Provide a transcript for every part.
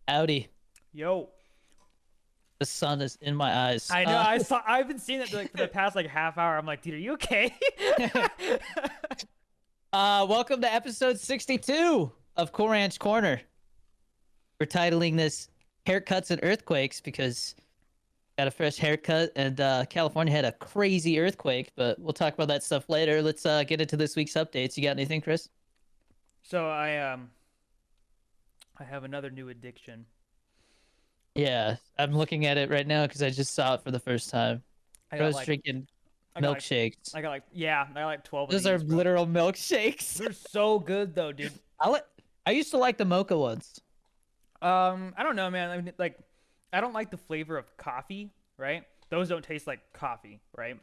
Howdy. Yo, The sun is in my eyes. I know. I've been seeing it like for the past like half hour. I'm like, dude, are you okay? Welcome to episode 62 of Cool Ranch Corner. We're titling this Haircuts and Earthquakes because got a fresh haircut and California had a crazy earthquake, but we'll talk about that stuff later. Let's get into this week's updates. You got anything, Chris? So I have another new addiction. Yeah, I'm looking at it right now because I just saw it for the first time. I I got was like drinking I got like milkshakes. I got like yeah, I got like 12 of Those are these, bro. literal milkshakes. They're so good though, dude. I li- I used to like the mocha ones. I don't know, man. I mean, like, I don't like the flavor of coffee, right? Those don't taste like coffee, right?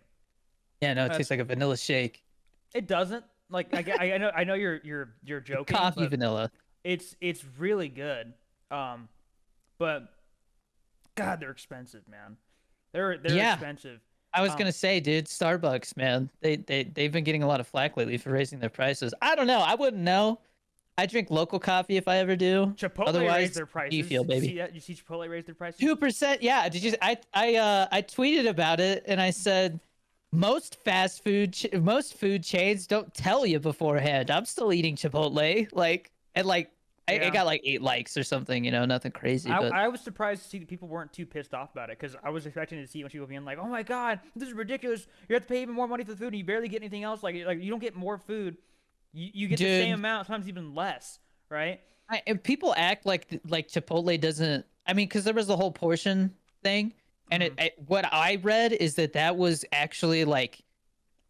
Yeah, no, it Uh, tastes like a vanilla shake. it doesn't. Like, I know you're joking, Coffee but vanilla. it's really good. Um, but God, they're expensive, man. They're Yeah, expensive. I was Um, gonna say, dude, Starbucks, man, they've been getting a lot of flack lately for raising their prices. I don't know. I wouldn't know. I drink local coffee if I ever do. Chipotle raised Otherwise, their how do you prices. feel, Did you baby? see that? Did you see Chipotle raised their prices? 2%. Yeah. Did you? I tweeted about it and I said most most food chains don't tell you beforehand. I'm still eating Chipotle. It Yeah. got like 8 likes or something. You know, nothing crazy, but I was surprised to see that people weren't too pissed off about it because I was expecting to see a bunch of people being like, "Oh my God, this is ridiculous! You have to pay even more money for the food, and you barely get anything else. Like you don't get more food. You get the same dude. amount, sometimes even less, right?" And people act like Chipotle doesn't. I mean, because there was the whole portion thing, and Hmm. what I read is that was actually like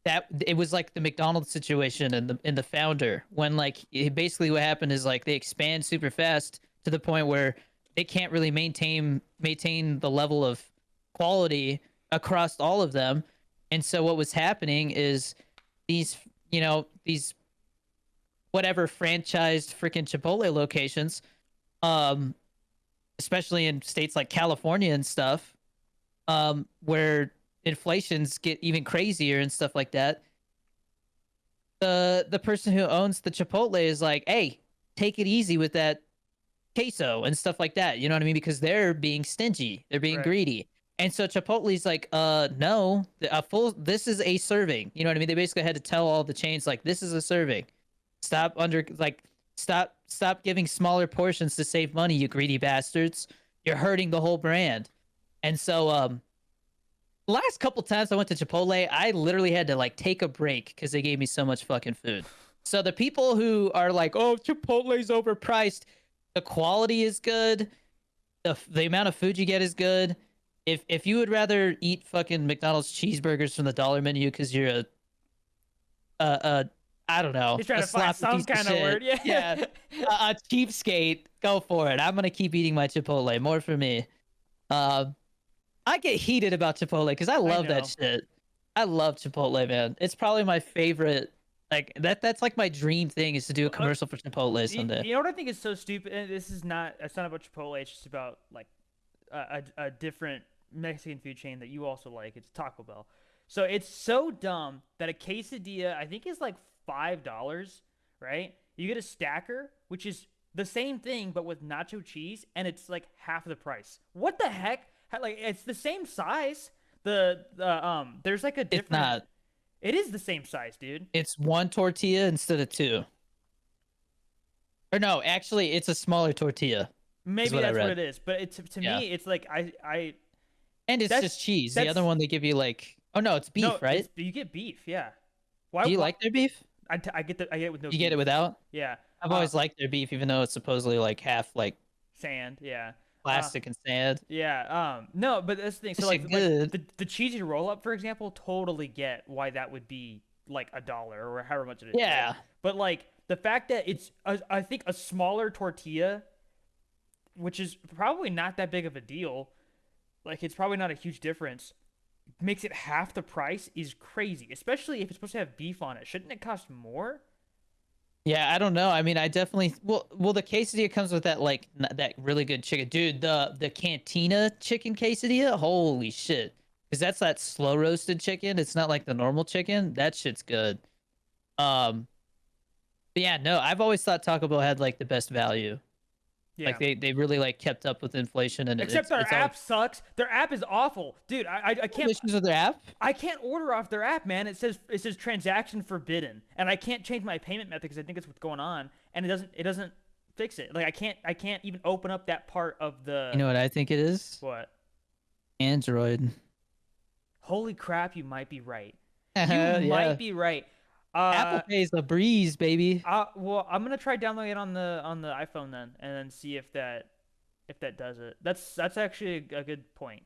that. It was like the McDonald's situation and the founder when basically what happened is like they expand super fast to the point where they can't really maintain the level of quality across all of them, and so what was happening is these these whatever franchised freaking Chipotle locations, um, especially in states like California and stuff, where inflations get even crazier and stuff like that. The person who owns the Chipotle is like, hey, take it easy with that queso and stuff like that. You know what I mean? Because they're being stingy, they're being Right. greedy. And so Chipotle's like, no, this is a serving. You know what I mean? They basically had to tell all the chains like, this is a serving. Stop giving smaller portions to save money, you greedy bastards. You're hurting the whole brand. And so last couple times I went to Chipotle, I literally had to like take a break because they gave me so much fucking food. So the people who are like, oh, Chipotle's overpriced, the quality is good, the amount of food you get is good. If you would rather eat fucking McDonald's cheeseburgers from the dollar menu because you're a I don't know, He's trying a to find sloppy some piece of kind of shit. word. Yeah. Yeah, a cheapskate. Go for it. I'm gonna keep eating my Chipotle. More for me. Uh, I get heated about Chipotle because I I love that know. shit. I love Chipotle, man. It's probably my favorite. Like that's like my dream thing is to do a Uh, commercial for Chipotle someday. you know what I think is so stupid? And this is not. It's not about Chipotle. It's just about like a different Mexican food chain that you also like. It's Taco Bell. So it's so dumb that a quesadilla I think is like $5, right? You get a stacker, which is the same thing but with nacho cheese, and it's like half the price. What the heck? Like it's the same size. There's like a It's different. not. It is the same size, dude. It's one tortilla instead of two. Or no, actually, it's a smaller tortilla. Is Maybe what I that's what read. it is, but to Yeah, me, it's like I and it's that's just cheese. The other that's one they give you like, oh no, it's no, beef, right? it's you get beef, yeah. Why? Do you Why like their beef? I get it with no You get it beef. without? Yeah. I've always liked their beef, even though it's supposedly like half like Sand. Yeah. Uh, plastic and sand. yeah. No, but that's the thing. This So shit like good. the cheesy roll up, for example, totally get why that would be like $1 or however much it is, right? Yeah, But like the fact that it's I think a smaller tortilla, which is probably not that big of a deal, like it's probably not a huge difference, makes it half the price is crazy, especially if it's supposed to have beef on it. Shouldn't it cost more? yeah. I don't know. I mean, I definitely well the quesadilla comes with that like that really good chicken, dude. The Cantina chicken quesadilla, holy shit, because that's that slow roasted chicken. It's not like the normal chicken. That shit's good. Um, but yeah, no, I've always thought Taco Bell had like the best value. Yeah. Like they really like kept up with inflation, and Except their it's all app sucks. Their app is awful, dude. I can't issues with their app. order off their app, man. It says transaction forbidden, and I can't change my payment method because I think it's what's going on, and it doesn't fix it. Like I can't even open up that part of You the know what I think it is? what? Android. Holy crap, you might be right. You Yeah. might be right. Apple Pay is a breeze, baby. Well, I'm gonna try downloading it on the iPhone then, and then see if that does it. That's actually a good point.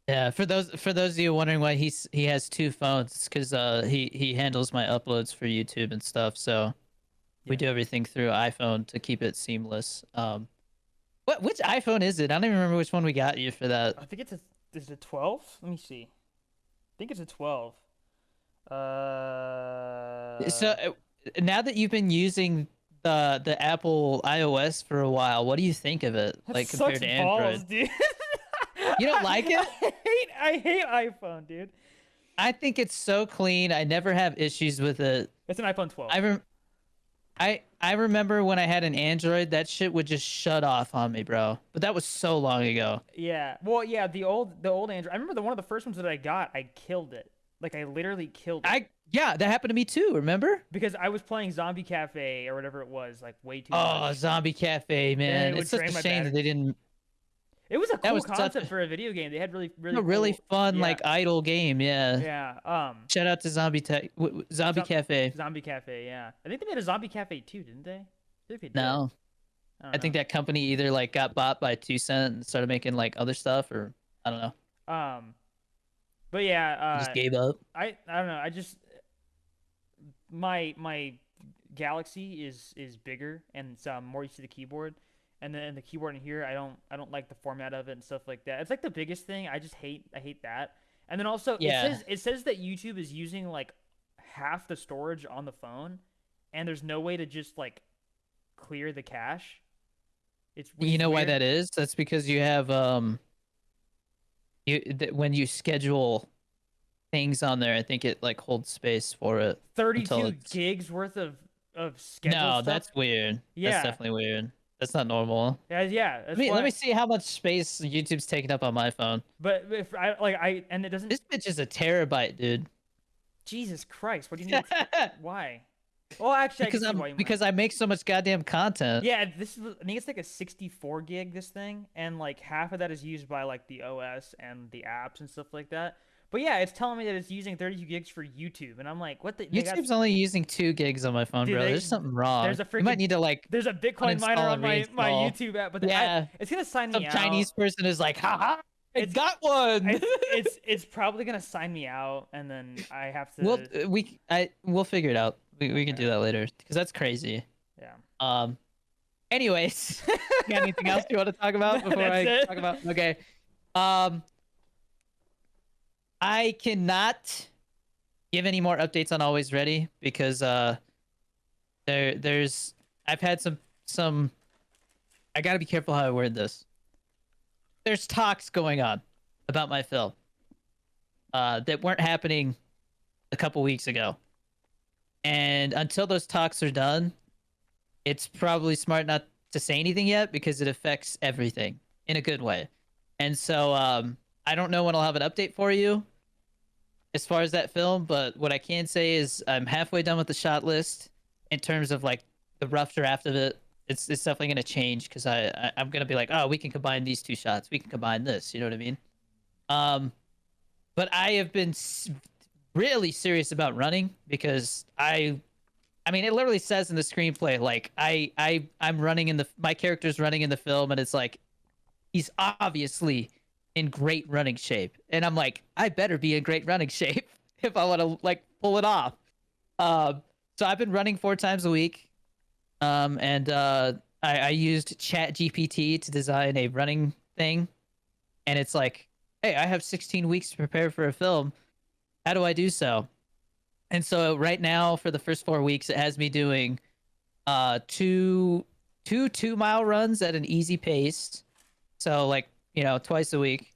Yeah, for those of you wondering why he has two phones, it's because he handles my uploads for YouTube and stuff. So we Yeah. do everything through iPhone to keep it seamless. Which iPhone is it? I don't even remember which one we got you for that. I think is it 12? Let me see. I think it's a 12. So now that you've been using the Apple iOS for a while, what do you think of it, That like sucks compared to balls, Android? dude. You don't like it? I hate iPhone, dude. I think it's so clean. I never have issues with it. It's an iPhone 12. I remember when I had an Android, that shit would just shut off on me, bro. But that was so long ago. Yeah. Well, yeah, the old Android. I remember one of the first ones that I got, I killed it. Like I literally killed it. Yeah, that happened to me too, remember? Because I was playing Zombie Cafe or whatever it was, like way too Oh, much. Zombie Cafe, it man. would It's such drain a my shame that battery. they didn't It was a that cool was such concept a, for a video game. They had really a really cool, fun yeah, like idle game, yeah. yeah. Shout out to Zombie Zo- Cafe. Zombie Cafe, yeah. I think they made a Zombie Cafe too, didn't they? I think they did. No. I don't I think know. that company either like got bought by 2 Cent and started making like other stuff, or I don't know. But yeah, They just gave up. I don't know. I just my Galaxy is bigger and it's more used to the keyboard, and then the keyboard in here I don't like the format of it and stuff like that. It's like the biggest thing. I hate that. And then also Yeah. it says that YouTube is using like half the storage on the phone, and there's no way to just like clear the cache. Which You is know why weird. that is? That's because you have when you schedule things on there, I think it like holds space for it until 32 it's gigs worth of scheduled No, stuff. that's weird. Yeah. That's definitely weird. That's not normal. Yeah. That's Let why. me see how much space YouTube's taking up on my phone. But if I and it doesn't. This bitch is a terabyte, dude. Jesus Christ! What do you need? Why? Well, actually, I can see why you might. Because I make so much goddamn content. Yeah, I think it's like a 64 gig this thing, and like half of that is used by like the OS and the apps and stuff like that. But yeah, it's telling me that it's using 32 gigs for YouTube, and I'm like, what the? YouTube's only using 2 gigs on my phone, Dude, bro. There's something wrong. there's a You might freaking- need to like There's a Bitcoin miner uninstall on and my reinstall. YouTube app, but Yeah. it's gonna sign some me out. Chinese person is like, haha, I It's- got one. It's probably gonna sign me out, and then I have to. We'll figure it out. We can do that later because that's crazy. Yeah. Anyways, you got anything else you want to talk about before I That's it. talk about? Okay. I cannot give any more updates on Always Ready because there's I've had some I gotta be careful how I word this. There's talks going on about my film that weren't happening a couple weeks ago. And until those talks are done, it's probably smart not to say anything yet because it affects everything in a good way. And so I don't know when I'll have an update for you as far as that film, but what I can say is I'm halfway done with the shot list in terms of like the rough draft of it. It's definitely going to change because I'm going to be like, oh, we can combine these two shots. We can combine this. You know what I mean? But I have been really serious about running because I mean, it literally says in the screenplay, like I'm running my character's running in the film, and it's like he's obviously in great running shape, and I'm like, I better be in great running shape if I want to like pull it off. So I've been running 4 times a week, and I used ChatGPT to design a running thing, and it's like, hey, I have 16 weeks to prepare for a film. How do I do so? And so right now, for the first 4 weeks, it has me doing two 2-mile runs at an easy pace. So like, twice a week.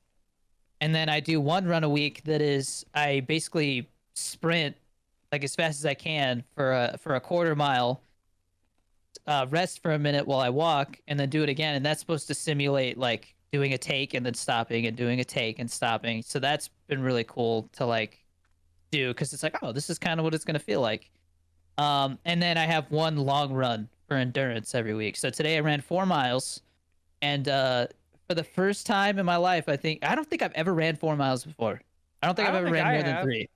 And then I do 1 run a week that is, I basically sprint like as fast as I can for a quarter mile. rest for a minute while I walk, and then do it again. And that's supposed to simulate like doing a take and then stopping and doing a take and stopping. So that's been really cool to like do because it's like, oh, this is kind of what it's gonna feel like. And then I have one long run for endurance every week. So today I ran 4 miles, and for the first time in my life, I don't think I've ever ran 4 miles before. I don't think I I've don't ever think ran I more than have. 3.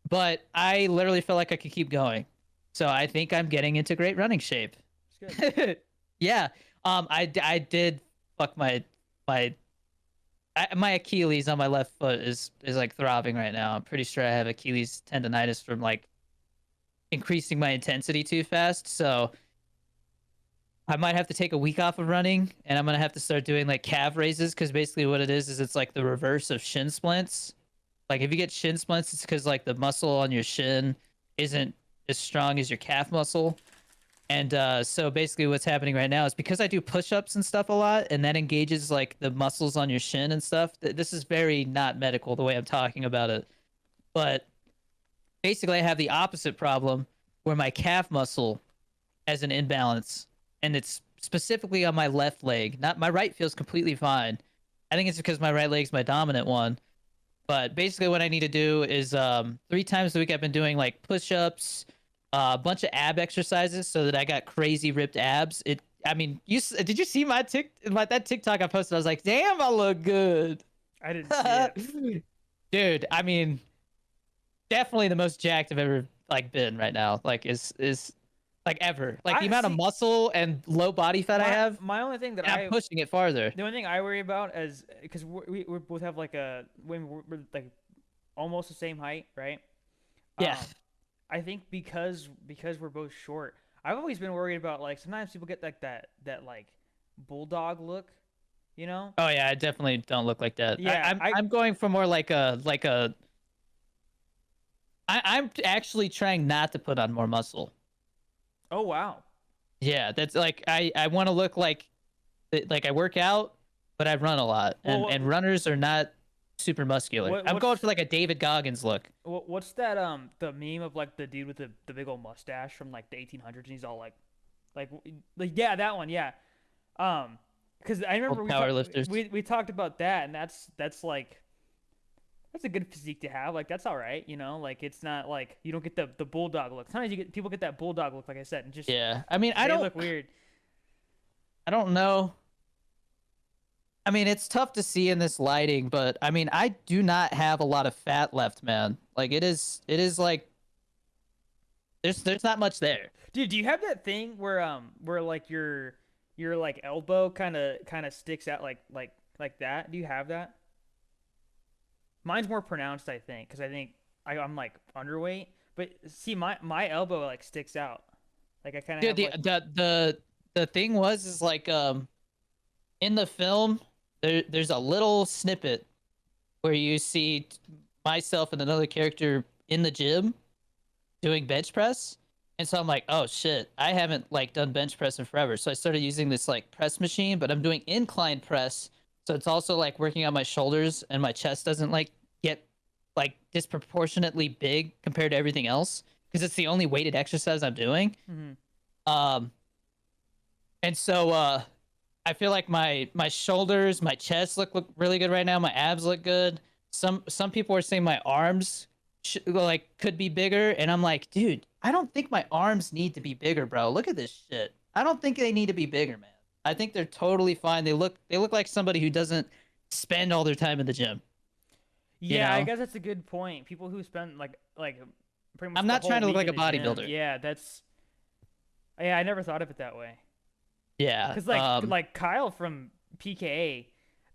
But I literally feel like I could keep going. So I think I'm getting into great running shape. It's good. Yeah. I did fuck my Achilles on my left foot is like throbbing right now. I'm pretty sure I have Achilles tendonitis from like increasing my intensity too fast. So I might have to take a week off of running, and I'm gonna have to start doing like calf raises because basically what it is it's like the reverse of shin splints. Like if you get shin splints, it's because like the muscle on your shin isn't as strong as your calf muscle. And so basically what's happening right now is because I do push-ups and stuff a lot, and that engages like the muscles on your shin and stuff. This is very not medical the way I'm talking about it. But basically I have the opposite problem where my calf muscle has an imbalance, and it's specifically on my left leg. Not my right feels completely fine. I think it's because my right leg's my dominant one. But basically, what I need to do is 3 times a week I've been doing like push-ups, a bunch of ab exercises, so that I got crazy ripped abs. I mean, did you see that TikTok I posted? I was like, damn, I look good, I didn't see it. dude. I mean, definitely the most jacked I've ever like been right now. Like is like ever. Like the amount of muscle and low body fat I have. My only thing that And I'm pushing it farther. the only thing I worry about is because we both have like we're like almost the same height, right? Yeah. I think because we're both short, I've always been worried about like sometimes people get like that like bulldog look, you know? Oh yeah, I definitely don't look like that. Yeah, I'm going for more like a. I'm actually trying not to put on more muscle. Oh wow. Yeah, that's like I want to look like I work out, but I run a lot, and runners are not super muscular. I'm going for like a David Goggins look. What's that the meme of like the dude with the big old mustache from like the 1800s, and he's all like yeah, that one, yeah. Because I remember we talked about that, and that's like that's a good physique to have. Like that's all right, you know. Like it's not like you don't get the bulldog look. Sometimes people get that bulldog look, like I said, and just yeah. I mean, they look weird. I don't know. I mean, it's tough to see in this lighting, but I mean, I do not have a lot of fat left, man. Like it is like there's not much there. Dude, do you have that thing where like your like elbow kind of sticks out like that? Do you have that? Mine's more pronounced, I think, because I think I'm like underweight. But see, my elbow like sticks out. Like I kind of. Dude, the thing is like in the film there's a little snippet where you see myself and another character in the gym doing bench press, and so I'm like, oh shit, I haven't like done bench press in forever. So I started using this like press machine, but I'm doing incline press, so it's also like working on my shoulders, and my chest doesn't like get like disproportionately big compared to everything else because it's the only weighted exercise I'm doing. Mm-hmm. And so I feel like my shoulders, my chest look really good right now. My abs look good. Some people are saying my arms like could be bigger, and I'm like, dude, I don't think my arms need to be bigger, bro. Look at this shit. I don't think they need to be bigger, man. I think they're totally fine. They look like somebody who doesn't spend all their time in the gym. Yeah, I guess that's a good point. People who spend like pretty much. I'm not trying to look like a bodybuilder. Yeah, I never thought of it that way. Yeah, because like Kyle from PKA,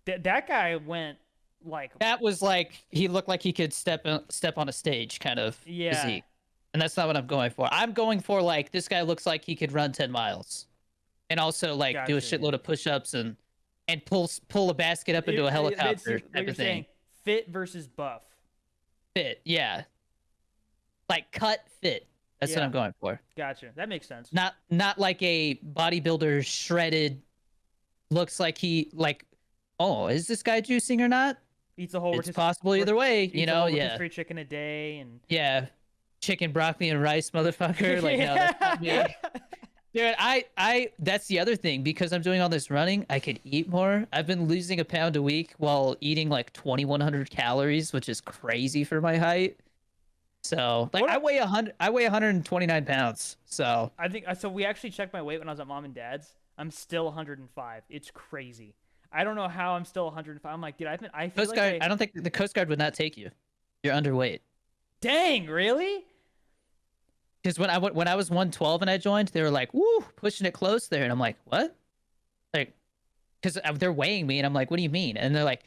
that guy went like that was like he looked like he could step on a stage kind of physique, and that's not what I'm going for. I'm going for like this guy looks like he could run 10 miles, and also like do a shitload of push-ups and pull a basket up into a helicopter type of thing. Fit versus buff. Fit, yeah. Like cut fit. That's what I'm going for. Gotcha. That makes sense. Not like a bodybuilder shredded. Looks like he like. Oh, is this guy juicing or not? Eats a whole. It's possible either way. You know, yeah. Free chicken a day and. Yeah, chicken, broccoli, and rice, motherfucker. Like no, that's not me. Dude, that's the other thing because I'm doing all this running. I could eat more. I've been losing a pound a week while eating like 2,100 calories, which is crazy for my height. So, like, What I weigh 129 pounds. So, I think so. We actually checked my weight when I was at mom and dad's. I'm still 105. It's crazy. I don't know how I'm still 105. I'm like, dude, I feel Coast like Guard, I don't think the Coast Guard would not take you. You're underweight. dang, really? Because when I was 112 and I joined, they were like, "Woo, pushing it close there," and I'm like, "What?" Like, because they're weighing me, and I'm like, "What do you mean?" And they're like,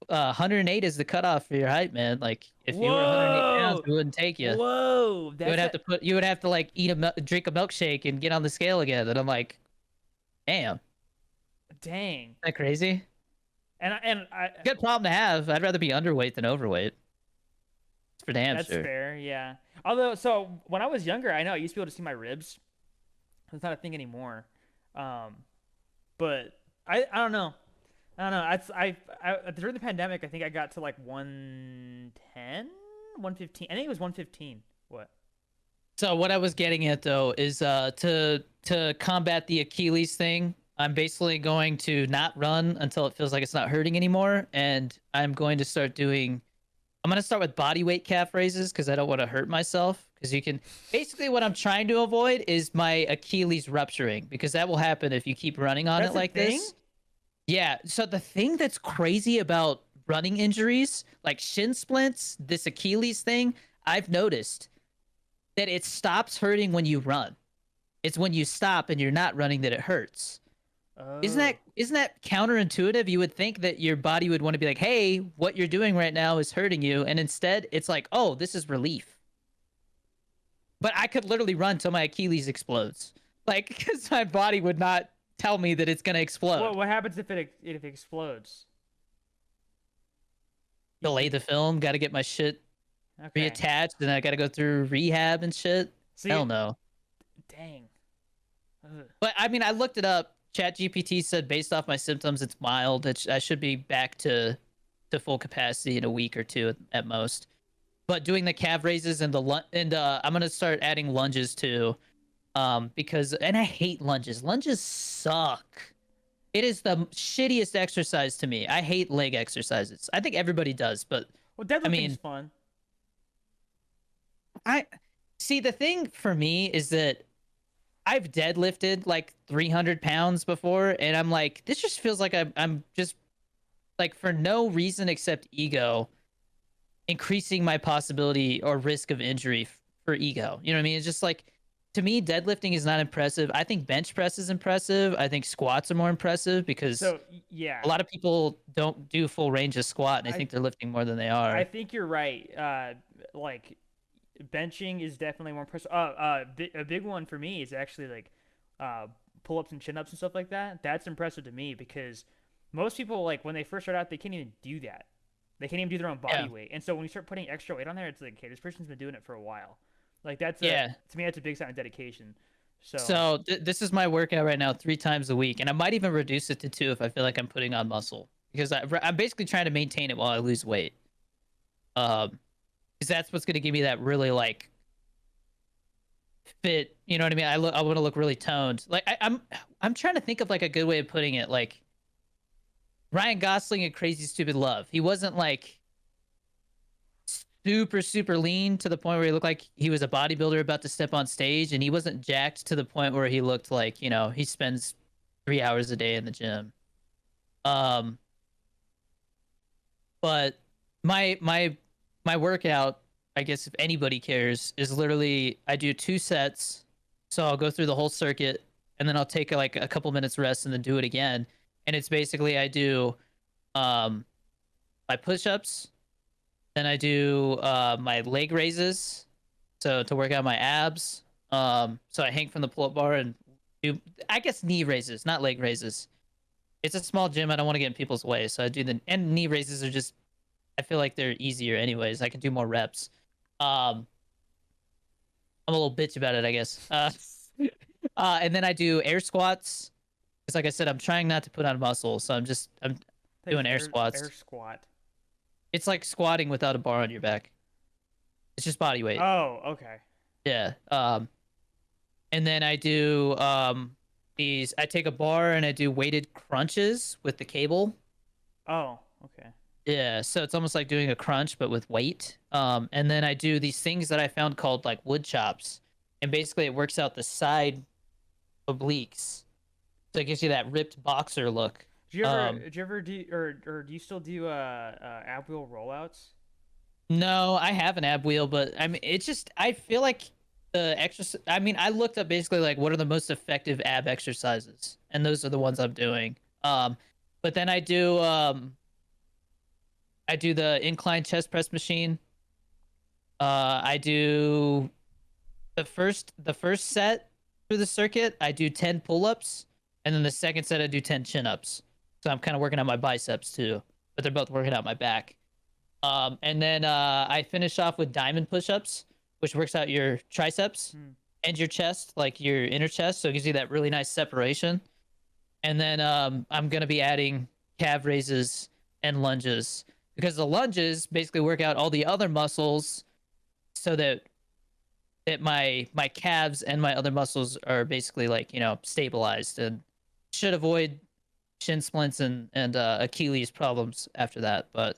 108 is the cutoff for your height, man. Like, if you were 108 pounds, Whoa, we wouldn't take you. whoa, that's a You would have to like drink a milkshake and get on the scale again. And I'm like, damn, dang. that crazy? And I Good problem to have. I'd rather be underweight than overweight. It's for damn that's sure. fair, yeah. Although, so when I was younger, I know I used to be able to see my ribs. It's not a thing anymore. Um, but I don't know. I don't know. During the pandemic, I think I got to like 110, 115. I think it was 115. What? So what I was getting at though is to combat the Achilles thing. I'm basically going to not run until it feels like it's not hurting anymore, and I'm gonna start with body weight calf raises because I don't want to hurt myself. Because you can basically what I'm trying to avoid is my Achilles rupturing because that will happen if you keep running on That's it a like thing? this. Yeah. So the thing that's crazy about running injuries, like shin splints, this Achilles thing, I've noticed that it stops hurting when you run. It's when you stop and you're not running that it hurts. Oh. Isn't that counterintuitive? You would think that your body would want to be like, "Hey, what you're doing right now is hurting you," and instead it's like, "Oh, this is relief." But I could literally run till my Achilles explodes, like because my body would not tell me that it's gonna explode. What happens if it explodes? Delay the film. Got to get my shit Okay. reattached, and I got to go through rehab and shit. So Hell no. dang. Ugh. But I mean, I looked it up. ChatGPT said based off my symptoms, it's mild. I should be back to full capacity in a week or two at most. But doing the calf raises and I'm gonna start adding lunges too, because and I hate lunges. Lunges suck. It is the shittiest exercise to me. I hate leg exercises. I think everybody does, but Well, I deadlifting's mean, fun. I see the thing for me is that I've deadlifted like 300 pounds before, and I'm like, this just feels like I'm just like for no reason except ego, increasing my possibility or risk of injury for ego. You know what I mean? It's just like to me, deadlifting is not impressive. I think bench press is impressive. I think squats are more impressive because So yeah, a lot of people don't do full range of squat, and they I think they're lifting more than they I are. think you're right. Like benching is definitely more impressive. A big one for me is actually like uh pull ups and chin ups and stuff like that. That's impressive to me because most people like when they first start out they can't even do that. They can't even do their own body Yeah, weight. And so when you start putting extra weight on there, it's like, okay, this person's been doing it for a while. Like that's a yeah. to me that's a big sign of dedication. So So this is my workout right now, 3 times a week, and I might even reduce it to two if I feel like I'm putting on muscle because I'm basically trying to maintain it while I lose weight. Because that's what's going to give me that really like fit. You know what I mean? I want to look really toned. Like I'm trying to think of like a good way of putting it. Like Ryan Gosling in Crazy Stupid Love. He wasn't like super lean to the point where he looked like he was a bodybuilder about to step on stage, and he wasn't jacked to the point where he looked like he spends 3 hours a day in the gym. Um, but my workout, I guess if anybody cares, is literally I do 2 sets. So I'll go through the whole circuit, and then I'll take like a couple minutes rest and then do it again. And it's basically I do um my push-ups, then I do my leg raises, so to work out my abs. So I hang from the pull-up bar and do, I guess, knee raises, not leg raises. It's a small gym. I don't want to get in people's way, so I do the and knee raises are just. I feel like they're easier anyways. I can do more reps. Um, I'm a little bitch about it, I guess. And then I do air squats. Because like I said, I'm trying not to put on muscle, so I'm that is doing air air squats. squat. It's like squatting without a bar on your back. It's just body weight. Oh, okay. Yeah. and then I do these. I take a bar and I do weighted crunches with the cable. Oh, okay. Yeah, so it's almost like doing a crunch but with weight. And then I do these things that I found called like wood chops, and basically it works out the side obliques, so it gives you that ripped boxer look. Do you ever do or do you still do ab wheel rollouts? No, I have an ab wheel, but I mean, it's just I feel like the exercise. I mean, I looked up basically like what are the most effective ab exercises, and those are the ones I'm doing. But then I do the incline chest press machine. I do the first set through the circuit. I do 10 pull-ups, and then the second set I do 10 chin-ups. So I'm kind of working out my biceps too, but they're both working out my back. And then I finish off with diamond push-ups, which works out your triceps Hmm. and your chest, like your inner chest, so it gives you that really nice separation. And then I'm gonna be adding calf raises and lunges, because the lunges basically work out all the other muscles, so that my calves and my other muscles are basically like stabilized, and should avoid shin splints and Achilles problems after that. But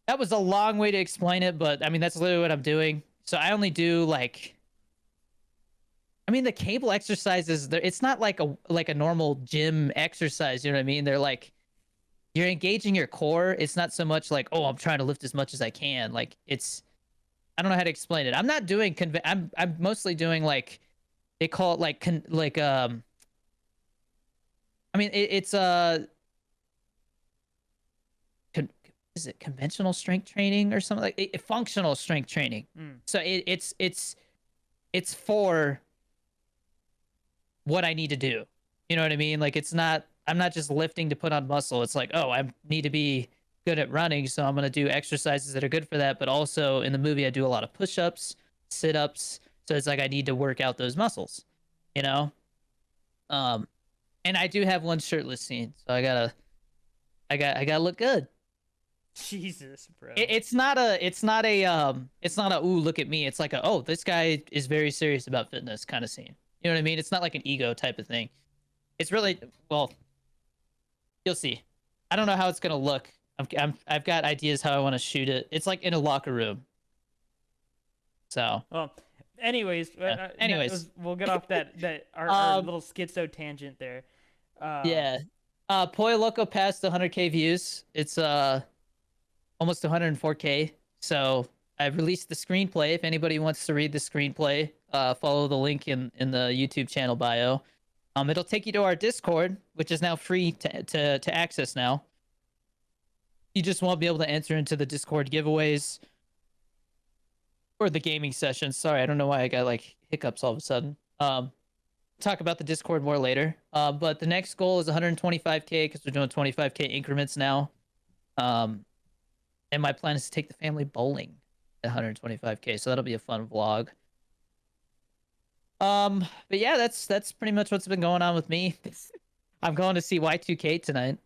that was a long way to explain it, but I mean that's literally what I'm doing. So I only do like, I mean the cable exercises, it's not like a normal gym exercise, you know what I mean? They're like you're engaging your core. It's not so much like, oh, I'm trying to lift as much as I can. Like it's, I don't know how to explain it. I'm not doing I'm mostly doing like, they call it like I mean it's con- is it conventional strength training or something, like functional strength training. Mm. So it's for what I need to do. You know what I mean? Like it's not, I'm not just lifting to put on muscle. It's like, oh, I need to be good at running, so I'm going to do exercises that are good for that, but also in the movie I do a lot of push-ups, sit-ups, so it's like I need to work out those muscles, you know? Um and I do have one shirtless scene, so I gotta look good. Jesus, bro. It's not a ooh, look at me. It's like a, oh, this guy is very serious about fitness kind of scene. You know what I mean? It's not like an ego type of thing. It's really, well, you'll see. I don't know how it's gonna look. I've got ideas how I want to shoot it. It's like in a locker room. So Well, anyways, yeah. Anyways, we'll get off our um, little schizo tangent there. Um, yeah. Pollo Loco passed 100K views. It's almost 104K. So I've released the screenplay. If anybody wants to read the screenplay, follow the link in the YouTube channel bio. It'll take you to our Discord, which is now free to access now. You just won't be able to enter into the Discord giveaways or the gaming sessions. Sorry, I don't know why I got like hiccups all of a sudden. Talk about the Discord more later. But the next goal is 125K, because we're doing 25K increments now. And my plan is to take the family bowling at 125K, so that'll be a fun vlog. But yeah, that's pretty much what's been going on with me. I'm going to see Y2K tonight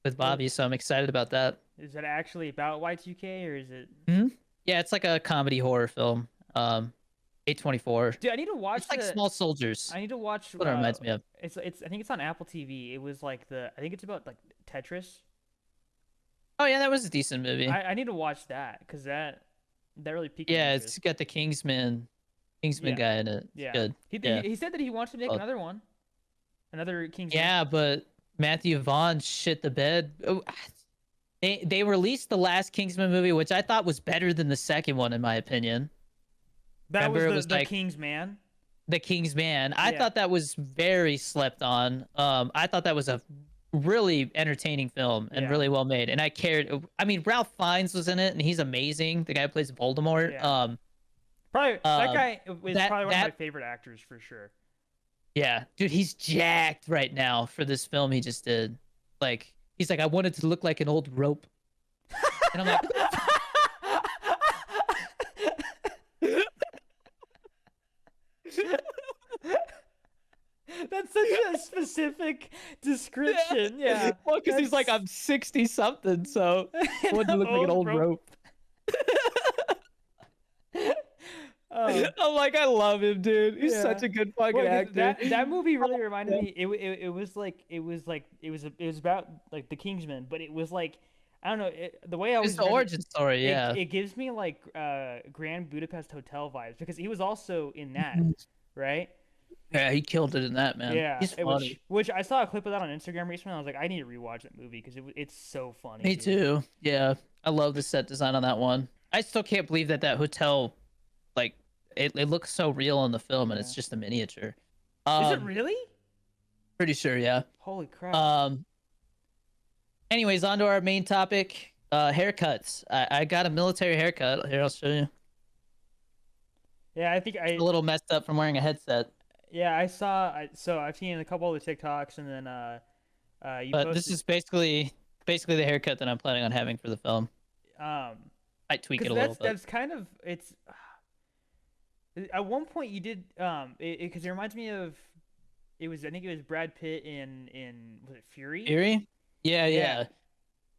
with Bobby, so I'm excited about that. is it actually about Y2K or is it? Yeah, it's like a comedy horror film. A24. Dude, I need to watch It's like the. Small Soldiers. I need to watch. That's what it reminds me of. It's. I think it's on Apple TV. It was like the. I think it's about like Tetris. Oh yeah, that was a decent movie. I need to watch that because that really piqued my Yeah, interest. it's got the Kingsman Yeah. guy in it. It's Yeah. good. He Yeah. he said that he wants to make Well, another one, another Kingsman. yeah, but Matthew Vaughn shit the bed. Oh, they released the last Kingsman movie, which I thought was better than the second one, in my opinion. That Remember, it was was the like Kingsman. the King's Man. I Yeah. thought that was very slept on. I thought that was a really entertaining film and Yeah. really well made. And I cared. I mean, Ralph Fiennes was in it, and he's amazing. The guy who plays Voldemort. Yeah. Probably that guy is that- probably one of my that- favorite actors for sure. Yeah, dude, he's jacked right now for this film he just did. Like, he's like, I wanted to look like an old rope, and I'm like, That's such a specific description. Yeah. well, because he's like, That's- I'm 60 something, so I wanted to look like an old rope. I'm like, I love him, dude. He's such Yeah. a good fucking Well, 'cause actor. that movie really reminded me. It was about like the Kingsman, but it was like I don't know the way I It's always the imagine origin story, it. yeah. It gives me like Grand Budapest Hotel vibes because he was also in that, Mhm. right? Yeah, he killed it in that, man. Yeah, He's funny. which I saw a clip of that on Instagram recently. I was like, I need to rewatch that movie because it's so funny, Me dude. too. Yeah, I love the set design on that one. I still can't believe that hotel, like, it looks so real in the film, and Yeah. it's just a miniature. Is it Um, really? pretty sure, yeah. Holy crap! Um, anyways, on to our main topic, haircuts. I got a military haircut. Here, I'll show you. Yeah, I think A little messed up from wearing a headset, I saw. So I've seen a couple of the TikToks, and then you but this posted is basically the haircut that I'm planning on having for the film. um I tweak it because a little bit. that's kind of it's at one point you did because it reminds me of I think it was Brad Pitt in was it Fury? Fury? Yeah, Yeah. yeah.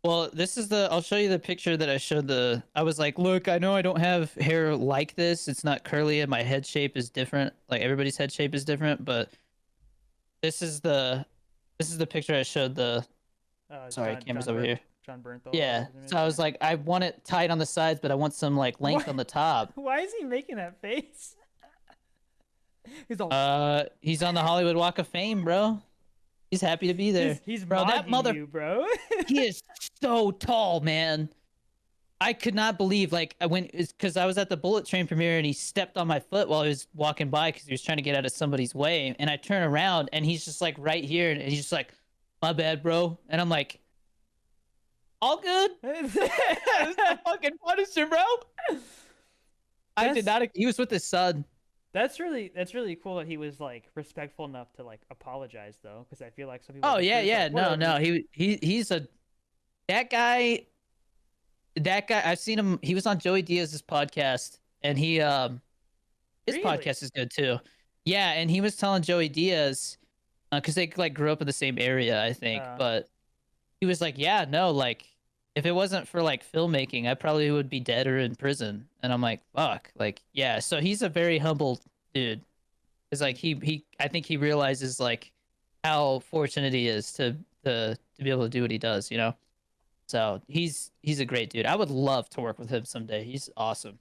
Well, this is I'll show you the picture that I showed I was like, look, I know I don't have hair like this. It's not curly and my head shape is different. Like everybody's head shape is different, but this is the picture I showed sorry, camera's over here. John Bernthal. Yeah. So I was like, I want it tight on the sides, but I want some like length What? on the top. Why is he making that face? He's all He's on the Hollywood Walk of Fame, bro. He's happy to be there. he's bro, that mocking you, bro. he is so tall, man. I could not believe like I went because I was at the Bullet Train premiere and he stepped on my foot while he was walking by because he was trying to get out of somebody's way. And I turn around and he's just like right here and he's just like, my bad, bro. And I'm like, all good. This is the fucking Punisher, bro. I did not. He was with his son. That's really cool that he was like respectful enough to like apologize though, because I feel like some people. Oh are just yeah, like, yeah. No, "Whatever." no. He's a that guy. That guy. I've seen him. He was on Joey Diaz's podcast, and his Really? podcast is good too. Yeah, and he was telling Joey Diaz, because they like grew up in the same area, I think. But he was like, yeah, no, like if it wasn't for like filmmaking, I probably would be dead or in prison. And I'm like, fuck, like yeah. So he's a very humble dude. It's like I think he realizes like how fortunate he is to be able to do what he does, you know. So he's a great dude. I would love to work with him someday. He's awesome.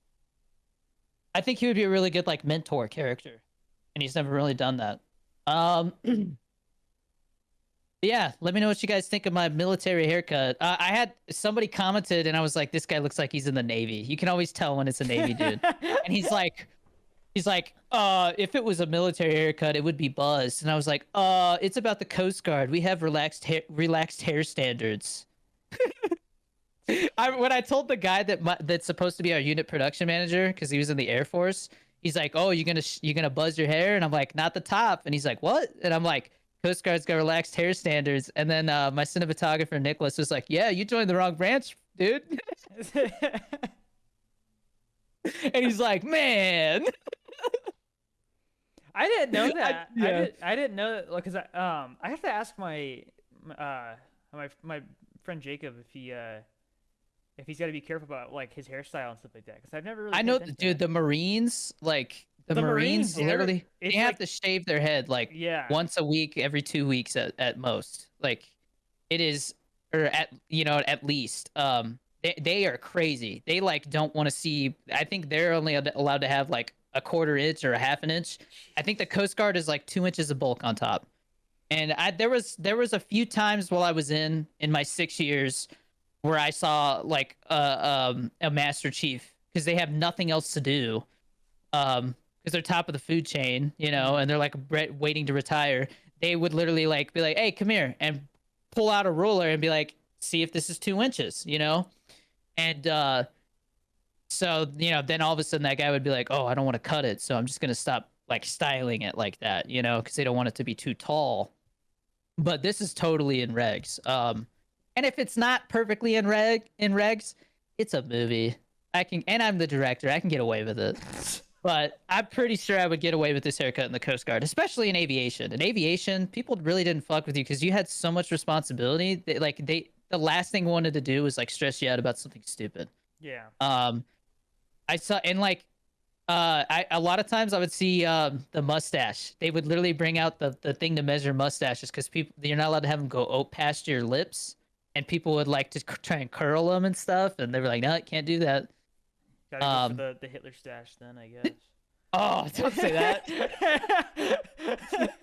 I think he would be a really good like mentor character, and he's never really done that. Yeah, let me know what you guys think of my military haircut. I had somebody commented, and I was like, "This guy looks like he's in the Navy." You can always tell when it's a Navy dude. And he's like, if it was a military haircut, it would be buzzed. And I was like, it's about the Coast Guard. We have relaxed hair standards. When I told the guy that's supposed to be our unit production manager because he was in the Air Force, he's like, "Oh, you're gonna buzz your hair?" And I'm like, "Not the top." And he's like, "What?" And I'm like, "Coast Guard's got relaxed hair standards." And then my cinematographer Nicholas was like, "Yeah, you joined the wrong branch, dude." And he's like, "Man." I didn't know that. Yeah. I didn't know that because I have to ask my friend Jacob if he's got to be careful about like his hairstyle and stuff like that because I've never really. I paid know, attention to dude. that. The Marines, like the The Marines, Marines, literally, they it's have like- to shave their head like Yeah. once a week, every 2 weeks at most. Like it is, or at least. They are crazy. They like don't want to see. I think they're only allowed to have like a quarter inch or a half an inch. I think the Coast Guard is like 2 inches of bulk on top. And there was a few times while I was in my 6 years where I saw like a Master Chief because they have nothing else to do, because they're top of the food chain, and they're like waiting to retire. They would literally like be like, "Hey, come here," and pull out a ruler and be like, "See if this is 2 inches," and so then all of a sudden that guy would be like, "Oh, I don't want to cut it, so I'm just gonna stop like styling it like that," because they don't want it to be too tall. But this is totally in regs. And if it's not perfectly in regs, it's a movie. And I'm the director. I can get away with it. But I'm pretty sure I would get away with this haircut in the Coast Guard, especially in aviation. In aviation, people really didn't fuck with you because you had so much responsibility. The last thing wanted to do was like stress you out about something stupid. Yeah. I saw, and like A lot of times I would see the mustache. They would literally bring out the thing to measure mustaches because people you're not allowed to have them go past your lips, and people would like to try and curl them and stuff, and they were like, no, you can't do that. Gotta go Um, for the Hitler stash then, I guess. oh, don't say that.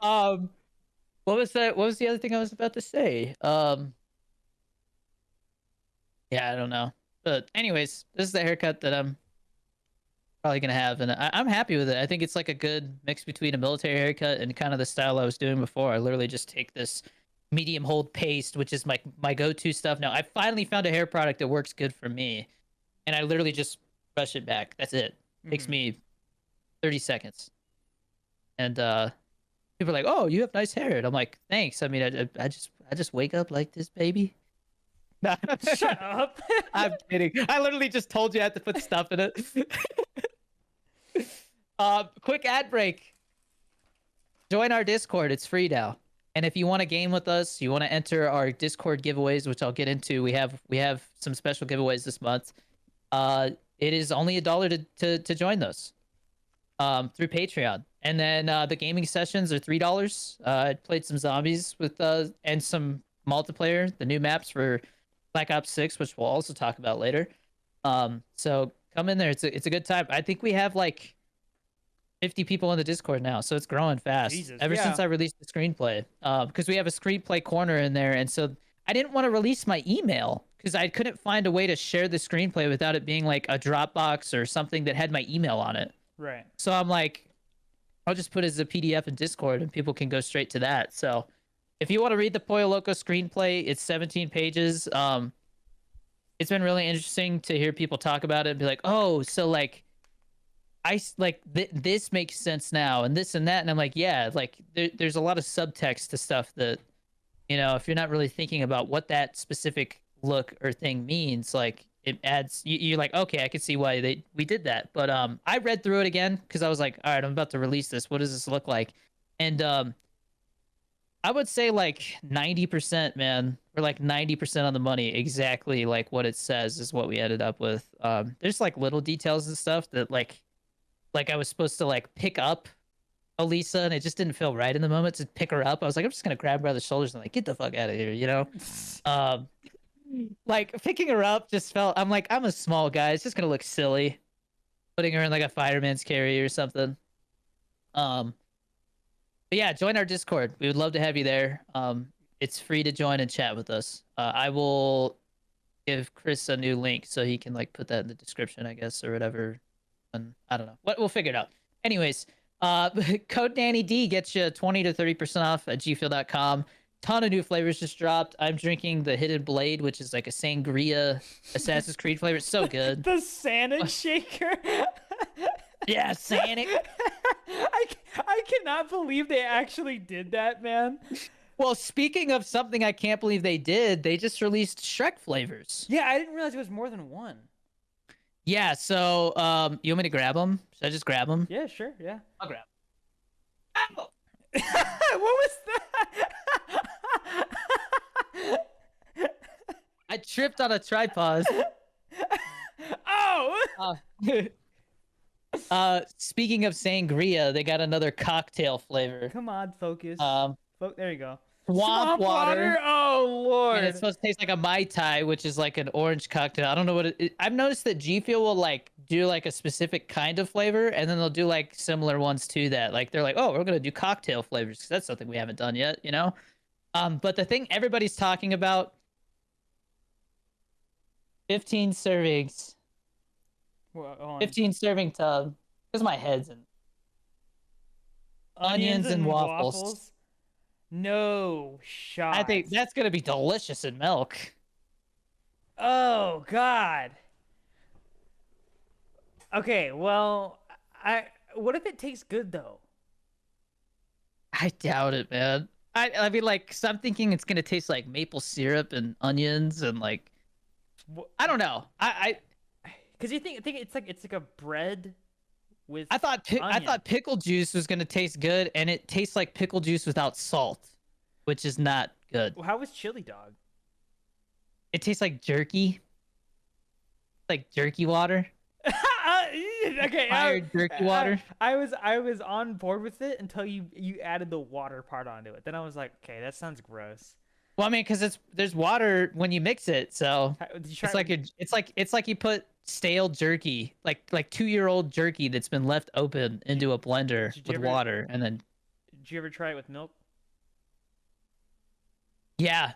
um, what was that? What was the other thing I was about to say? Yeah, I don't know. But anyways, this is the haircut that I'm probably gonna have, and I'm happy with it. I think it's like a good mix between a military haircut and kind of the style I was doing before. I literally just take this medium hold paste, which is my go-to stuff now. I finally found a hair product that works good for me, and I literally just brush it back. That's it. Takes Mhm. me 30 seconds, and people are like, "Oh, you have nice hair," and I'm like, "Thanks." I mean, I just wake up like this, baby. Shut up. I'm kidding. I literally just told you I had to put stuff in it. Quick ad break. Join our Discord. It's free now. And if you want to game with us, you want to enter our Discord giveaways, which I'll get into. We have some special giveaways this month. It is only $1 to join those. Through Patreon. And then the gaming sessions are $3. I played some zombies with and some multiplayer, the new maps for Black Ops 6, which we'll also talk about later. So come in there. It's a good time. I think we have like 50 people in the Discord now, so it's growing fast. Jesus, Ever yeah. since I released the screenplay, because we have a screenplay corner in there, and so I didn't want to release my email because I couldn't find a way to share the screenplay without it being like a Dropbox or something that had my email on it. Right. So I'm like, I'll just put it as a PDF in Discord, and people can go straight to that. So if you want to read the Pollo Loco screenplay, it's 17 pages. It's been really interesting to hear people talk about it and be like, oh, so like this makes sense now, and this and that, and I'm like, yeah, like there's a lot of subtext to stuff that, if you're not really thinking about what that specific look or thing means, like it adds, you're like, okay, I can see why we did that. But I read through it again because I was like, all right, I'm about to release this. What does this look like? And I would say like 90%, man, or like 90% on the money, exactly like what it says is what we ended up with. There's like little details and stuff that like I was supposed to like pick up Elisa, and it just didn't feel right in the moment to pick her up. I was like, I'm just gonna grab her by the shoulders and like get the fuck out of here. Um, like picking her up just felt. I'm like, I'm a small guy. It's just gonna look silly, putting her in like a fireman's carry or something. But yeah, join our Discord. We would love to have you there. It's free to join and chat with us. I will give Chris a new link so he can like put that in the description, I guess, or whatever. And I don't know. We'll figure it out. Anyways, code Danny D gets you 20 to 30% off at gfuel.com. Ton of new flavors just dropped. I'm drinking the Hidden Blade, which is like a sangria Assassin's Creed flavor. It's so good. The Santa shaker. Yeah, Sonic. I cannot believe they actually did that, man. Well, speaking of something I can't believe they did, they just released Shrek flavors. Yeah, I didn't realize it was more than one. Yeah, so you want me to grab them? Should I just grab them? Yeah, sure, yeah. I'll grab 'em. Ow! What was that? I tripped on a tripod. Oh! Speaking of sangria, they got another cocktail flavor. Come on, focus. There you go. Swamp water. Oh Lord! And it's supposed to taste like a Mai Tai, which is like an orange cocktail. I don't know what it is. I've noticed that G Fuel will like do like a specific kind of flavor, and then they'll do like similar ones to that. Like they're like, oh, we're gonna do cocktail flavors because that's something we haven't done yet, But the thing everybody's talking about, 15 servings, Well, hold on. 15 serving tub, because my head's in onions and waffles. No shot. I think that's gonna be delicious in milk. Oh God. Okay, well, what if it tastes good though? I doubt it, man. I mean, like, so I'm thinking it's gonna taste like maple syrup and onions and like, I don't know. Because I think it's like a bread with. I thought onion. pickle juice was gonna taste good, and it tastes like pickle juice without salt, which is not good. Well, how was chili dog? It tastes like jerky, like jerky water. Okay, Fired jerky water. I was on board with it until you added the water part onto it. Then I was like, okay, that sounds gross. Well, I mean, because there's water when you mix it, so Did you try? it's like it's like you put stale jerky, like 2-year-old jerky that's been left open into a blender Did you with ever water, and then did you ever try it with milk? yeah,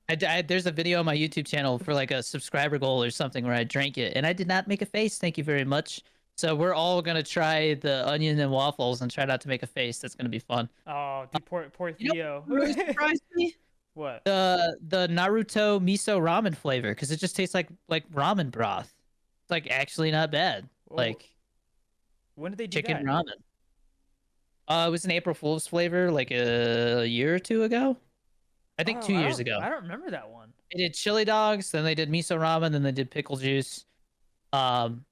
there's a video on my YouTube channel for like a subscriber goal or something where I drank it, and I did not make a face. Thank you very much. So we're all gonna try the onion and waffles and try not to make a face. That's gonna be fun. Oh, dude, poor You know Theo. what really surprised me? What? The Naruto miso ramen flavor, because it just tastes like ramen broth. It's like actually not bad. Whoa, Like when did they do chicken that? ramen. It was an April Fool's flavor like a year or two ago. I think Oh, 2 years ago. I don't remember that one. They did chili dogs, then they did miso ramen, then they did pickle juice. Um,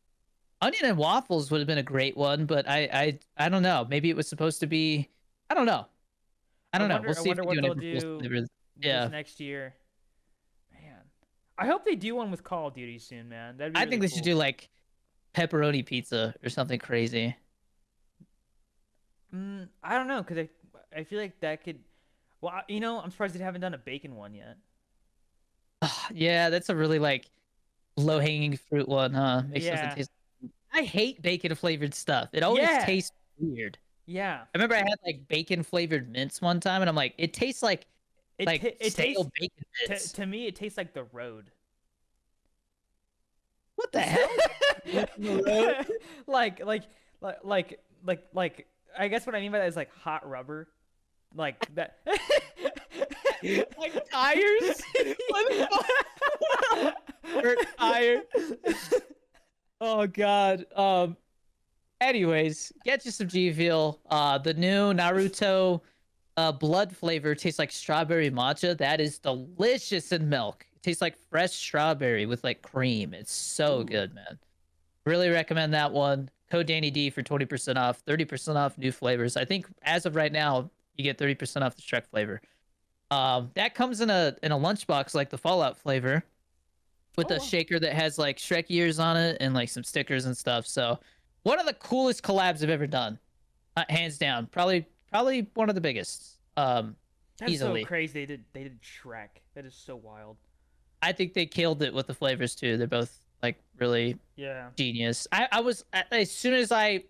onion and waffles would have been a great one, but I don't know. Maybe it was supposed to be. I don't know. I don't know. We'll I see if wonder they what do an they'll April Fool's do flavor. Yeah, this next year. Man, I hope they do one with Call of Duty soon, man. That'd be I really think they should cool. do like pepperoni pizza or something crazy. I don't know, cause I feel like that could. Well, I'm surprised they haven't done a bacon one yet. Yeah, that's a really like low hanging fruit one, huh? Makes something Yeah, taste. I hate bacon flavored stuff. It always yeah, tastes weird. yeah. I remember I had like bacon flavored mints one time, and I'm like, it tastes like It tastes stale bacon bits. to me. It tastes like the road. What the hell? like, like, like. I guess what I mean by that is like hot rubber, like that. Like tires? What the fuck? Burnt tires. Oh god. Anyways, get you some G Fuel. The new Naruto blood flavor tastes like strawberry matcha. That is delicious in milk. It tastes like fresh strawberry with like cream. It's so Ooh. good, man. Really recommend that one. Code Danny D for 20% off, 30% off new flavors. I think as of right now, you get 30% off the Shrek flavor. That comes in a lunchbox like the Fallout flavor, with Oh, a wow. shaker that has like Shrek ears on it and like some stickers and stuff. So one of the coolest collabs I've ever done, hands down. Probably one of the biggest. That's Easily. so crazy. They did Shrek. That is so wild. I think they killed it with the flavors too. They're both like really Yeah. genius. I was as soon as I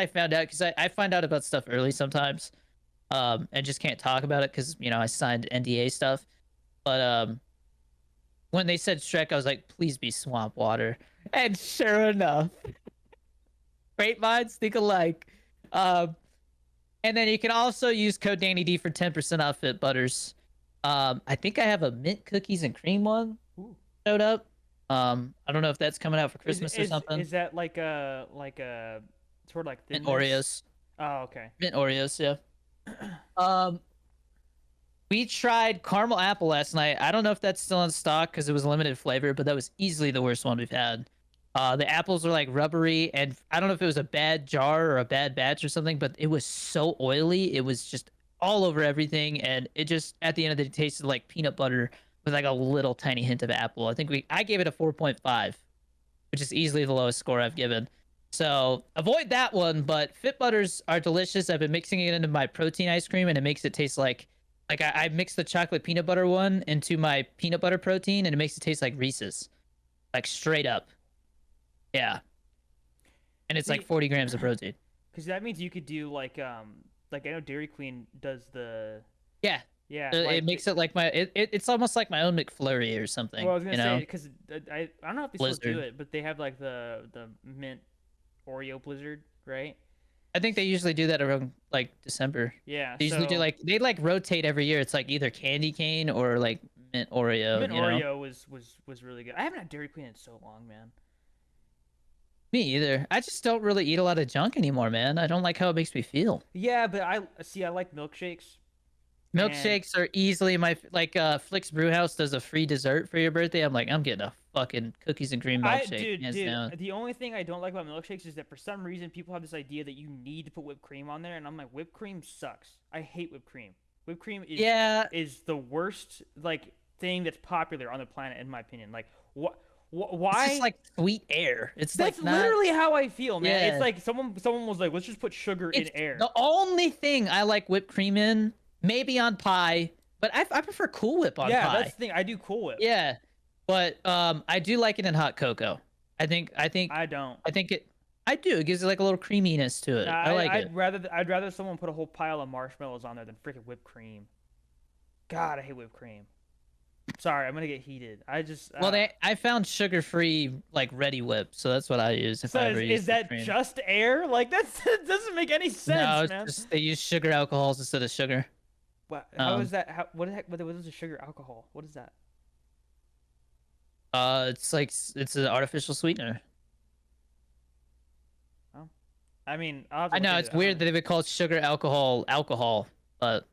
found out, because I find out about stuff early sometimes, and just can't talk about it because I signed NDA stuff. But when they said Shrek, I was like, please be swamp water, and sure enough, great minds think alike. And then you can also use code Danny D for 10% off Fit Butters. I think I have a mint cookies and cream one Ooh. showed up. I don't know if that's coming out for Is, Christmas or something. is that like a sort of like Mint thinness? Oreos. Oh, okay. Mint Oreos, yeah. Um, we tried caramel apple last night. I don't know if that's still in stock because it was limited flavor, but that was easily the worst one we've had. The apples were like rubbery, and I don't know if it was a bad jar or a bad batch or something, but it was so oily. It was just all over everything, and it just at the end of the day tasted like peanut butter with like a little tiny hint of apple. I gave it a 4.5, which is easily the lowest score I've given. So avoid that one, but Fit Butters are delicious. I've been mixing it into my protein ice cream, and it makes it taste like I mixed the chocolate peanut butter one into my peanut butter protein, and it makes it taste like Reese's, like straight up. Yeah, and it's like See, 40 grams of protein. because that means you could do like I know Dairy Queen does the Yeah, yeah it like makes it like it's almost like my own McFlurry or something. well I was gonna you know, say because I don't know if they still do Blizzard. it, but they have like the mint Oreo Blizzard, right? I think they usually do that around like December. Yeah. They usually do So like they like rotate every year. It's like either candy cane or like mint Oreo. mint You know, Oreo was really good. I haven't had Dairy Queen in so long, man. me either. I just don't really eat a lot of junk anymore, man. I don't like how it makes me feel. Yeah, but I see. I like milkshakes. And Milkshakes are easily my like. Flicks Brewhouse does a free dessert for your birthday. I'm like, I'm getting a fucking cookies and cream milkshake, hands dude, down. the only thing I don't like about milkshakes is that for some reason people have this idea that you need to put whipped cream on there, and I'm like, whipped cream sucks. I hate whipped cream. Whipped cream Yeah, is the worst like thing that's popular on the planet in my opinion. Like It's just Why? like sweet air. It's That's like not. literally how I feel, man. It's Yeah. like someone was like, let's just put sugar in It's air. the only thing I like whipped cream in, maybe on pie, but I prefer Cool Whip on Yeah, that's pie. the thing. I do Cool Whip. Yeah, but I do like it in hot cocoa. I think I think I don't. I think it. I do. It gives it like a little creaminess to Nah, it. I like it. I'd rather someone put a whole pile of marshmallows on there than freaking whipped cream. God, I hate whipped cream. Sorry, I'm gonna get heated. I just Well, I found sugar-free like Ready Whip, so that's what I use if so I ever use is whipped that cream. just air? Like that doesn't make any No, sense, it's man. just they use sugar alcohols instead of sugar. How is Um, that? How what the heck? What is a sugar alcohol? What is that? it's like it's an artificial sweetener. Oh, I mean, I'll have to I look know into it's it. I don't weird know. that they would call sugar alcohol, but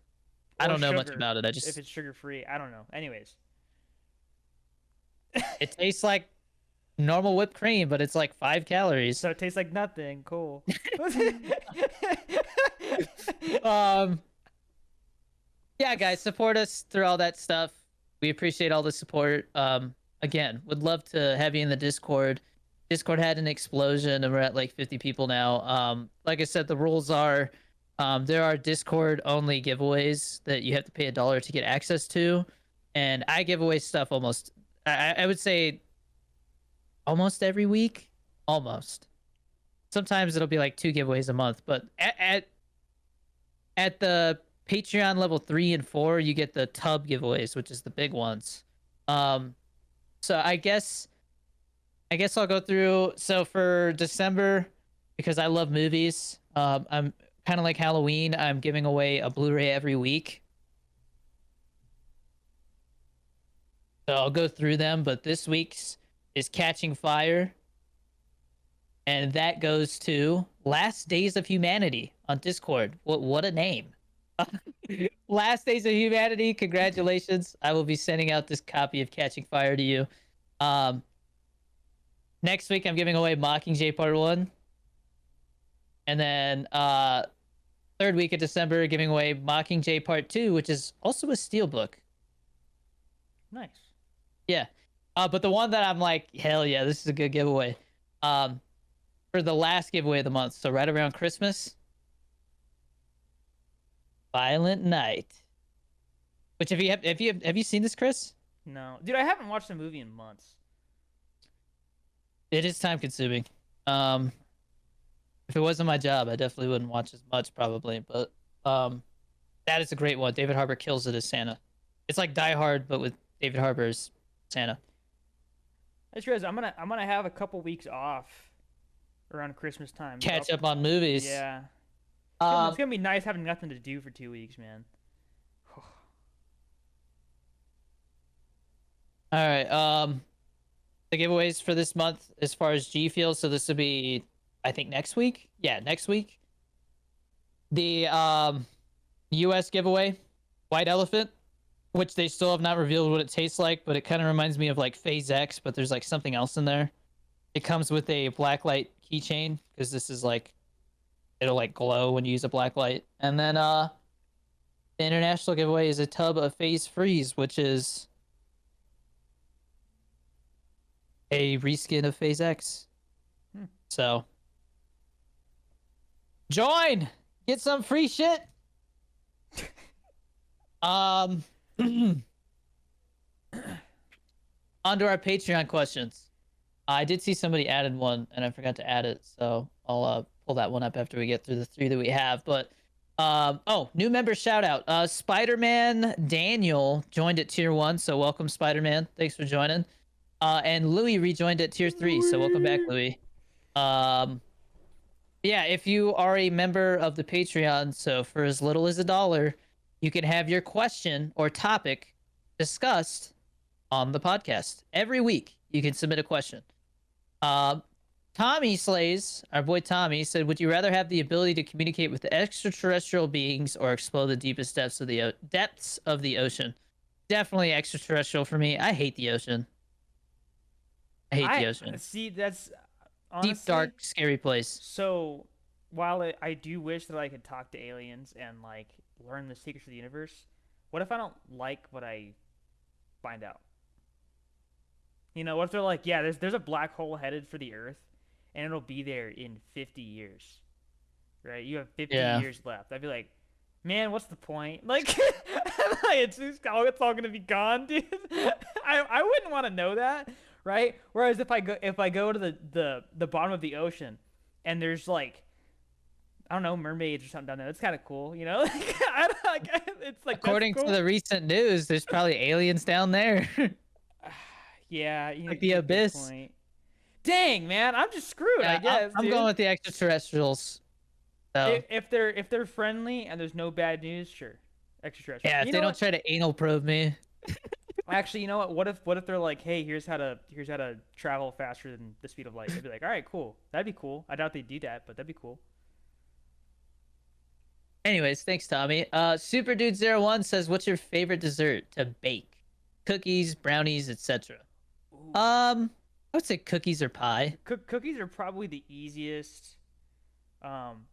I Or don't know much sugar about it. I if just it's sugar free. I don't know. Anyways, it tastes like normal whipped cream, but it's like 5 calories. so it tastes like nothing. Cool. Um, yeah, guys, support us through all that stuff. We appreciate all the support. Again, would love to have you in the Discord. Discord had an explosion, and we're at like 50 people now. Like I said, the rules are, there are Discord only giveaways that you have to pay $1 to get access to, and I give away stuff almost. I would say almost every week, almost. Sometimes it'll be like 2 giveaways a month, but at the Patreon level 3 and 4, you get the tub giveaways, which is the big ones. So I guess I'll go through. So for December, because I love movies, I'm kind of like Halloween. I'm giving away a Blu-ray every week. So I'll go through them, but this week's is Catching Fire, and that goes to Last Days of Humanity on Discord. What a name! Last Days of Humanity. Congratulations! I will be sending out this copy of Catching Fire to you. Um, Next week I'm giving away Mockingjay Part 1. And then third week of December giving away Mockingjay Part 2, which is also a steelbook. Nice. Yeah. But the one that I'm like, hell yeah, this is a good giveaway. For the last giveaway of the month, so right around Christmas, Violent Night. Which have you seen this, Chris? No, dude, I haven't watched a movie in months. It is time consuming. If it wasn't my job, I definitely wouldn't watch as much probably. But that is a great one. David Harbour kills it as Santa. It's like Die Hard, but with David Harbour as Santa. I just realized I'm gonna have a couple weeks off around Christmas time. Catch up on movies. Yeah. Um, It's gonna be nice having nothing to do for 2 weeks, man. all right. The giveaways for this month, as far as G Fuel, so this will be, I think, next week. Yeah, next week. The U.S. giveaway, White Elephant, which they still have not revealed what it tastes like, but it kind of reminds me of like Phase X, but there's like something else in there. It comes with a blacklight keychain because this is like, it'll like glow when you use a blacklight. And then the international giveaway is a tub of Phase Freeze, which is a reskin of Phase X. So join, get some free shit. On to our Patreon questions. I did see somebody added one and I forgot to add it, so I'll pull that one up after we get through the 3 that we have. But oh, new member shout out. Spider-Man Daniel joined at tier 1, so welcome Spider-Man. Thanks for joining. And Louis rejoined at tier 3, so welcome back, Louis. Yeah, if you are a member of the Patreon, so for as little as $1, you can have your question or topic discussed on the podcast. Every week, you can submit a question. Tommy Slays, our boy Tommy, said, would you rather have the ability to communicate with extraterrestrial beings or explore the deepest depths of the ocean? Definitely extraterrestrial for me. I hate the ocean. I hate the ocean. See, that's honestly, Deep, dark, scary place. So, while I do wish that I could talk to aliens and like learn the secrets of the universe, what if I don't like what I find out? You know, what if they're like, yeah, there's a black hole headed for the Earth, and it'll be there in 50 years, right? You have 50 Yeah. years left. I'd be like, man, what's the point? Like, like it's all gonna be gone, dude. I wouldn't want to know that, right? Whereas if I go to the bottom of the ocean, and there's like, I don't know, mermaids or something down there, that's kind of cool, you know? Like, I don't, like, it's like, that's According to cool. the recent news, there's probably aliens down there. Yeah, Like the good abyss. point. Dang, man, I'm just screwed, I Yeah, guess, I'm dude. going with the extraterrestrials. So If they're friendly and there's no bad news, sure, extraterrestrial. yeah, if You they know don't what? try to anal probe me. Actually, you know what? What if they're like, hey, here's how to travel faster than the speed of light? I'd be like, all right, cool. That'd be cool. I doubt they'd do that, but that'd be cool. Anyways, thanks, Tommy. Super Dude 01 says, "What's your favorite dessert to bake? Cookies, brownies, etc." Ooh. I would say cookies or pie. Cookies are probably the easiest.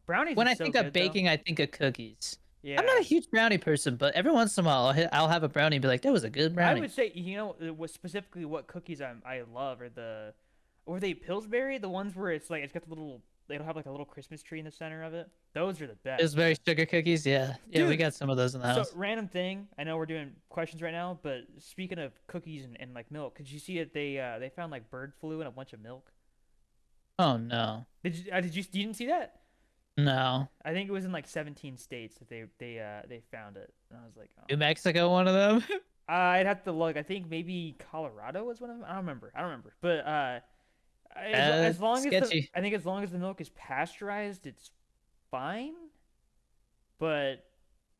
Brownies When are I so think good of though. baking, I think of cookies. Yeah. I'm not a huge brownie person, but every once in a while, I'll have a brownie and be like, "That was a good I brownie." would say, you know, specifically what cookies I love are or they Pillsbury, the ones where it's like it's got the little, they'll have like a little Christmas tree in the center of it. Those are the best. Pillsbury sugar cookies, yeah, yeah, we Dude, got some of those in the so house. random thing. I know we're doing questions right now, but speaking of cookies and like milk, did you see that they found like bird flu in a bunch of milk? Oh no, You didn't see that? no, I think it was in like 17 states that they found it, and I was like, oh. New Mexico, one of them. I'd have to look. I think maybe Colorado was one of them. I don't remember. But as long as sketchy. I think as long as the milk is pasteurized, it's fine. But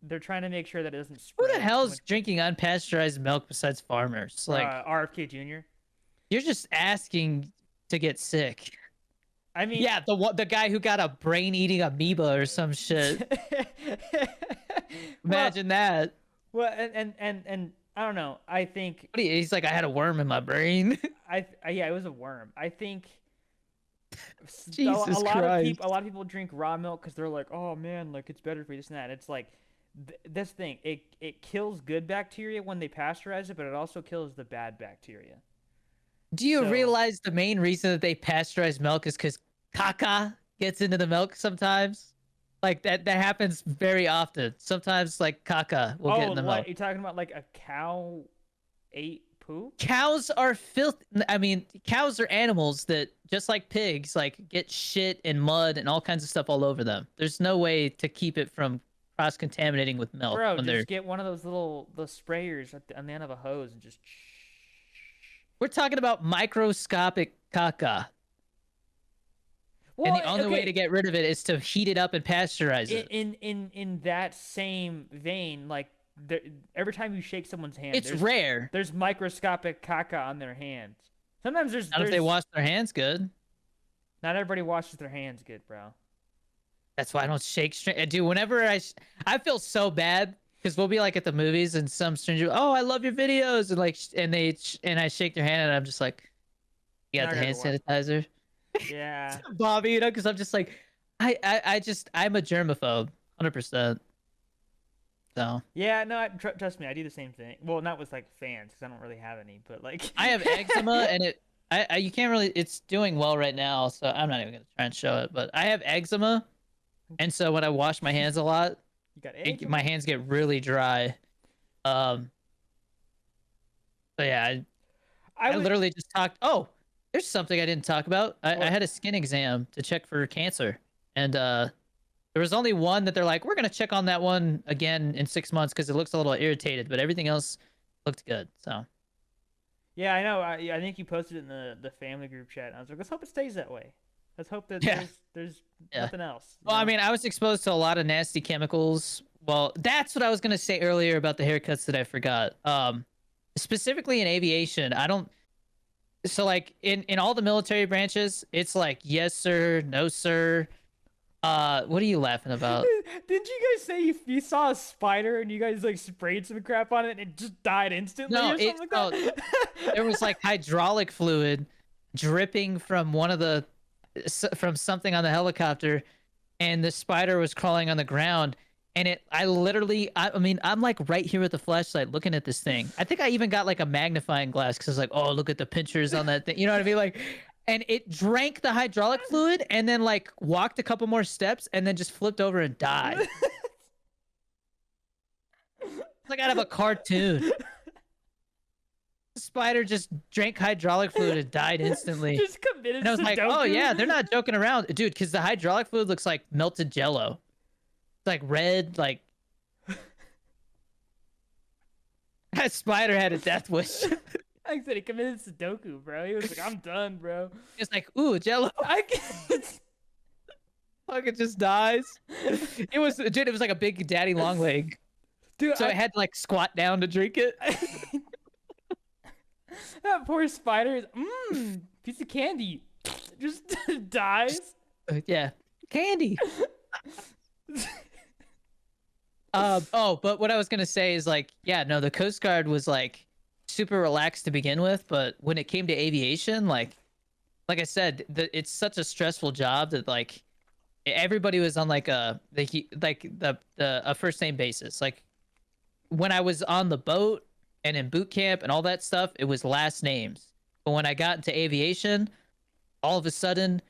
they're trying to make sure that it doesn't Who spread. the hell's drinking unpasteurized milk besides farmers? Like, RFK Jr.? you're just asking to get sick. I mean, Yeah, the guy who got a brain-eating amoeba or some shit. Imagine that. Well, and I don't know. I think He's like, I had a worm in my brain. yeah, it was a worm. I think Jesus a lot Christ. of people drink raw milk because they're like, oh man, like it's better for you, this and that. It's like this thing. It kills good bacteria when they pasteurize it, but it also kills the bad bacteria. Do you So- realize the main reason that they pasteurize milk is because caca gets into the milk sometimes? Like that happens very often. Sometimes like caca will get in the what milk. you talking about? Like a cow ate poop? Cows are filth. I mean, cows are animals that, just like pigs, like get shit and mud and all kinds of stuff all over them. There's no way to keep it from cross contaminating with milk Bro, when they're. just get one of those the sprayers on the end of a hose and just. We're talking about microscopic caca. And the only way to get rid of it is to heat it up and pasteurize it. In that same vein, like every time you shake someone's hand, It's rare. there's microscopic caca on their hands. Sometimes Not if they there's wash their hands good. not everybody washes their hands good, bro. That's why I don't shake straight. Dude, whenever I feel so bad because we'll be like at the movies and some stranger, oh, I love your videos, and like, and I shake their hand and I'm just like, you got Not the hand gonna sanitizer, Yeah. Bobby, you know, because I'm just like, I'm a germaphobe, 100%. So Yeah, no, trust me, I do the same thing. Well, not with like fans because I don't really have any, but like I have eczema and you can't really, it's doing well right now, so I'm not even gonna try and show it, but I have eczema, and so when I wash my hands a lot, You got eggs? my hands get really dry. So yeah, I would- literally just talked. Oh, there's something I didn't talk about. I What? had a skin exam to check for cancer, and there was only one that they're like, we're gonna check on that one again in 6 months because it looks a little irritated, but everything else looked good. So Yeah, I know. I think you posted it in the family group chat. And I was like, let's hope it stays that way. Let's hope that Yeah. there's Yeah. nothing else. you well, I know? mean, I was exposed to a lot of nasty chemicals. Well, that's what I was gonna say earlier about the haircuts that I forgot. Specifically in aviation, I don't. So like in all the military branches, it's like yes sir, no sir. What are you laughing about? Didn't you guys say you saw a spider and you guys like sprayed some crap on it and it just died instantly No, or something like that? There was like hydraulic fluid dripping from from something on the helicopter, and the spider was crawling on the ground, and I literally, I mean, I'm like right here with the flashlight looking at this thing. I think I even got like a magnifying glass because like, oh, look at the pictures on that thing. You know what I mean? Like, and it drank the hydraulic fluid and then like walked a couple more steps and then just flipped over and died. It's like out of a cartoon. The spider just drank hydraulic fluid and died instantly. Just committed And I was like, oh Sudoku. yeah, they're not joking around, dude, because the hydraulic fluid looks like melted jello. It's like red, like that spider had a death wish. I said he committed Sudoku, bro. He was like, I'm done, bro. It's like, ooh, jello. I can't. Fuck, it just dies. It was, dude, it was like a big daddy long leg. Dude, So I had to like squat down to drink it. that poor spider is piece of candy. Just dies. Yeah. Candy. Oh, but what I was gonna say is like, yeah, no, the Coast Guard was like super relaxed to begin with, but when it came to aviation, like I said, it's such a stressful job that like everybody was on like a first name basis. Like when I was on the boat and in boot camp and all that stuff, it was last names. But when I got into aviation, all of a sudden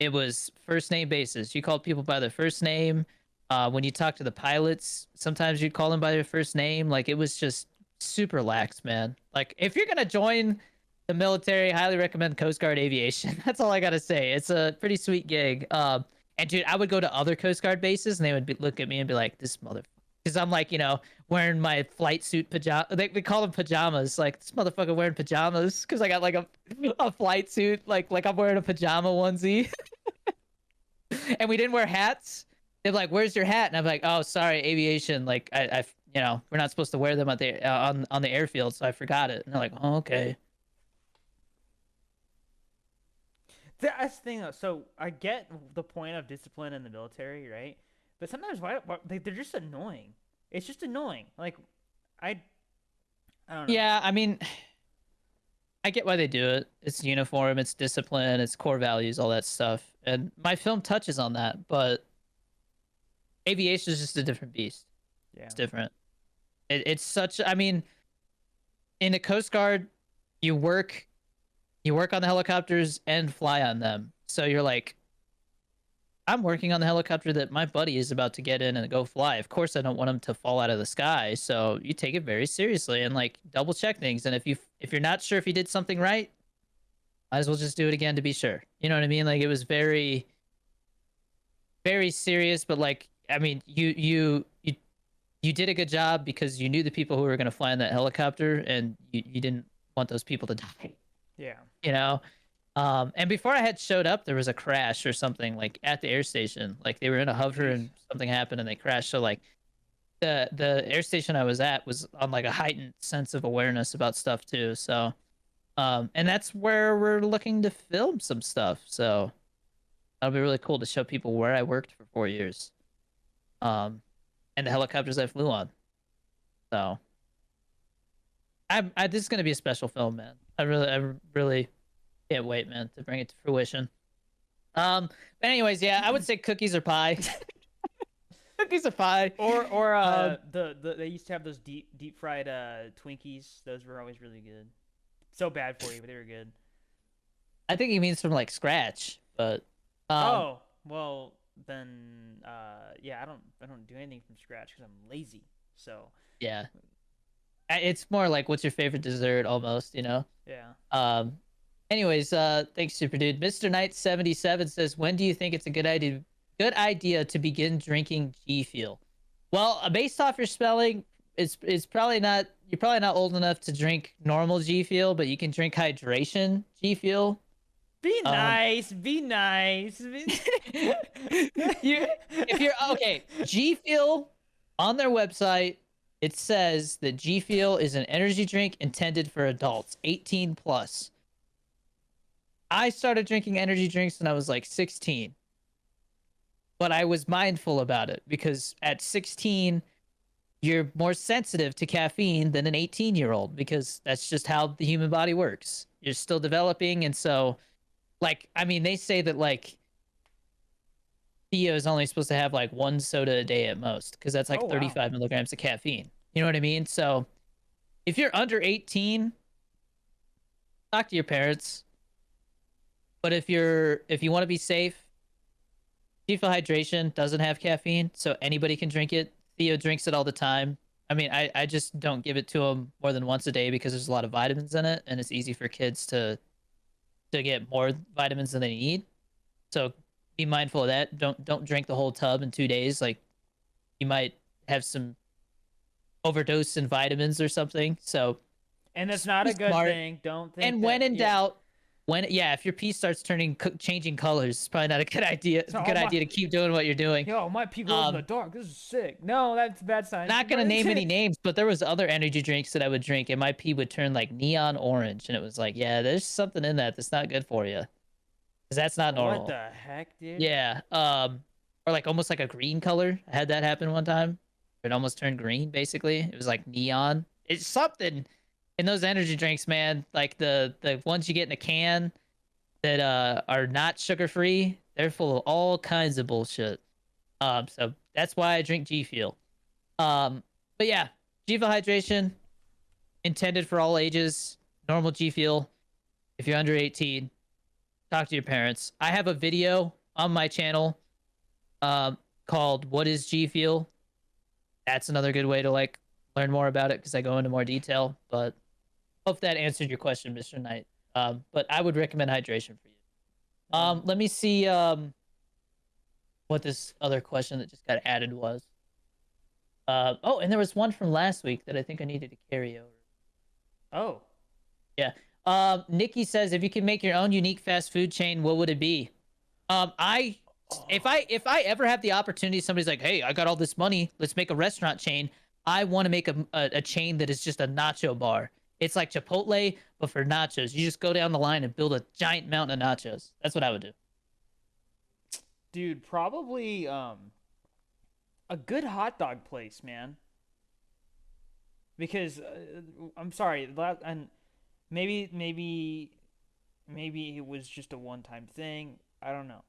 it was first name basis. You called people by their first name. When you talk to the pilots, sometimes you'd call them by their first name. Like it was just super lax, man. Like if you're gonna join the military, highly recommend Coast Guard Aviation. That's all I gotta say. It's a pretty sweet gig. And dude, I would go to other Coast Guard bases and they would look at me and be like, "This mother," because I'm like, you know, wearing my flight suit pajama. They call them pajamas. Like this motherfucker wearing pajamas because I got like a flight suit, like I'm wearing a pajama onesie. And we didn't wear hats. They're like, "Where's your hat?" And I'm like, "Oh, sorry, aviation. Like, you know, we're not supposed to wear them at the on the airfield, so I forgot it." And they're like, "Oh, okay." That's the thing, though. So I get the point of discipline in the military, right? But sometimes they're just annoying. It's just annoying. Like, I, I don't know. Yeah, I mean, I get why they do it. It's uniform, it's discipline, it's core values, all that stuff. And my film touches on that, but aviation is just a different beast. Yeah. It's different. It's such. I mean, in the Coast Guard, you work on the helicopters and fly on them. So you're like, I'm working on the helicopter that my buddy is about to get in and go fly. Of course, I don't want him to fall out of the sky. So you take it very seriously and like double check things. And if you're not sure if you did something right, might as well just do it again to be sure. You know what I mean? Like it was very, very serious. But like, I mean, you did a good job because you knew the people who were going to fly in that helicopter, and you didn't want those people to die. Yeah. You know. And before I had showed up, there was a crash or something like at the air station. Like they were in a hover and something happened and they crashed. So like the air station I was at was on like a heightened sense of awareness about stuff too. So and that's where we're looking to film some stuff. So that'll be really cool to show people where I worked for 4 years. And the helicopters I flew on. So this is gonna be a special film, man. I really can't wait, man, to bring it to fruition. But anyways, yeah, I would say cookies or pie. Cookies or pie. Or they used to have those deep fried Twinkies. Those were always really good. So bad for you, but they were good. I think he means from like scratch, but oh, well then yeah, I don't do anything from scratch because I'm lazy. So yeah. It's more like what's your favorite dessert almost, you know? yeah. Anyways, thanks, Super Dude. Mr. Knight 77 says, when do you think it's a good idea to begin drinking G Fuel? Well, based off your spelling, it's probably not, you're probably not old enough to drink normal G Fuel, but you can drink hydration G Fuel. Be nice. Be nice. If you're okay, G Fuel on their website, it says that G Fuel is an energy drink intended for adults, 18 plus. I started drinking energy drinks when I was like 16. But I was mindful about it because at 16, you're more sensitive to caffeine than an 18-year-old because that's just how the human body works. You're still developing. And so, like, I mean, they say that, like, Theo is only supposed to have like one soda a day at most because that's Oh like wow. 35 milligrams of caffeine. You know what I mean? So if you're under 18, talk to your parents. But if you want to be safe, G-Fuel Hydration doesn't have caffeine, so anybody can drink it. Theo drinks it all the time. I mean, I just don't give it to him more than once a day because there's a lot of vitamins in it, and it's easy for kids to get more vitamins than they need. So be mindful of that. Don't drink the whole tub in 2 days. Like you might have some overdose in vitamins or something. So And that's just not be a good smart. thing. Don't think And when that. in Yeah. doubt, when yeah, if your pee starts changing colors, it's probably not a good idea. So, oh Good my, idea to keep doing what you're doing. yo, my pee glows in the Um, dark. This is sick. No, that's a bad sign. Not gonna name any names, but there was other energy drinks that I would drink, and my pee would turn like neon orange, and it was like, yeah, there's something in that that's not good for you, because that's not What normal. the heck, dude? Yeah, or like almost like a green color. I had that happen one time. It almost turned green. Basically, it was like neon. It's something in those energy drinks, man. Like the ones you get in a can that are not sugar free. They're full of all kinds of bullshit. So that's why I drink G Fuel. But yeah, G Fuel hydration intended for all ages. Normal G Fuel. If you're under 18, talk to your parents. I have a video on my channel called "What is G Fuel." That's another good way to like learn more about it because I go into more detail. But hope that answered your question, Mr. Knight. But I would recommend hydration for you. Let me see what this other question that just got added was. Oh, and there was one from last week that I think I needed to carry over. Oh, Yeah. Nikki says, if you could make your own unique fast food chain, what would it be? I if I ever have the opportunity, somebody's like, hey, I got all this money, let's make a restaurant chain. I want to make a chain that is just a nacho bar. It's like Chipotle, but for nachos. You just go down the line and build a giant mountain of nachos. That's what I would do. dude, probably a good hot dog place, man. Because I'm sorry, and maybe it was just a one-time thing. I don't know.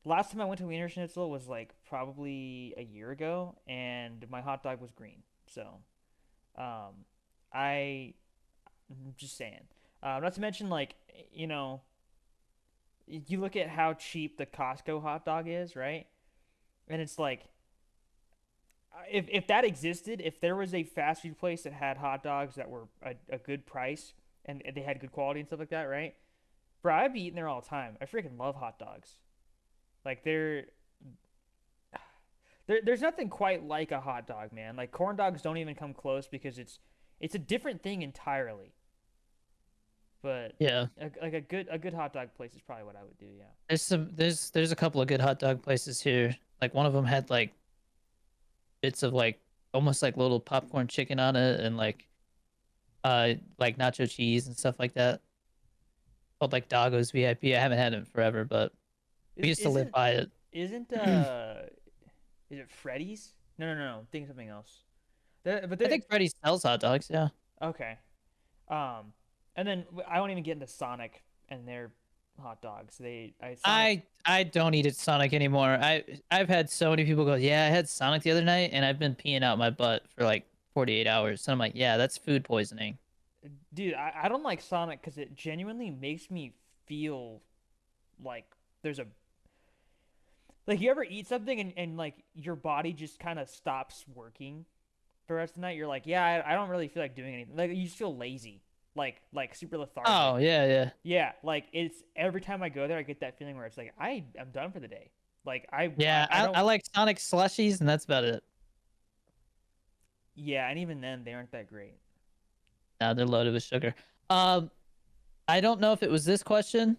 Last time I went to Wiener Schnitzel was like probably a year ago, and my hot dog was green. So, um, I'm just saying. Not to mention, like, you know, you look at how cheap the Costco hot dog is, right? And it's like, if that existed, if there was a fast food place that had hot dogs that were a good price and they had good quality and stuff like that, right? Bro, I'd be eating there all the time. I freaking love hot dogs. Like there's nothing quite like a hot dog, man. Like corn dogs don't even come close because it's a different thing entirely. But Yeah. like a good hot dog place is probably what I would do. Yeah. There's a couple of good hot dog places here. Like one of them had like bits of like almost like little popcorn chicken on it and like nacho cheese and stuff like that. Called like Doggo's VIP. I haven't had it in forever, but we Is used to live by it. isn't is it Freddy's? No. Think something else. But I there think Freddy sells hot dogs. Yeah. okay. Um, and then I won't even get into Sonic and their hot dogs. Sonic. I don't eat at Sonic anymore. I've had so many people go, yeah, I had Sonic the other night, and I've been peeing out my butt for like 48 hours. And I'm like, yeah, that's food poisoning. Dude, I don't like Sonic because it genuinely makes me feel like there's a like you ever eat something and like your body just kind of stops working for the rest of the night. You're like, yeah, I don't really feel like doing anything. Like you just feel lazy, like super lethargic. Oh yeah, yeah, Yeah, like it's every time I go there, I get that feeling where it's like I'm done for the day. Like yeah. I don't. I like Sonic slushies, and that's about it. Yeah, and even then, they aren't that great. Now they're loaded with sugar. Um, I don't know if it was this question,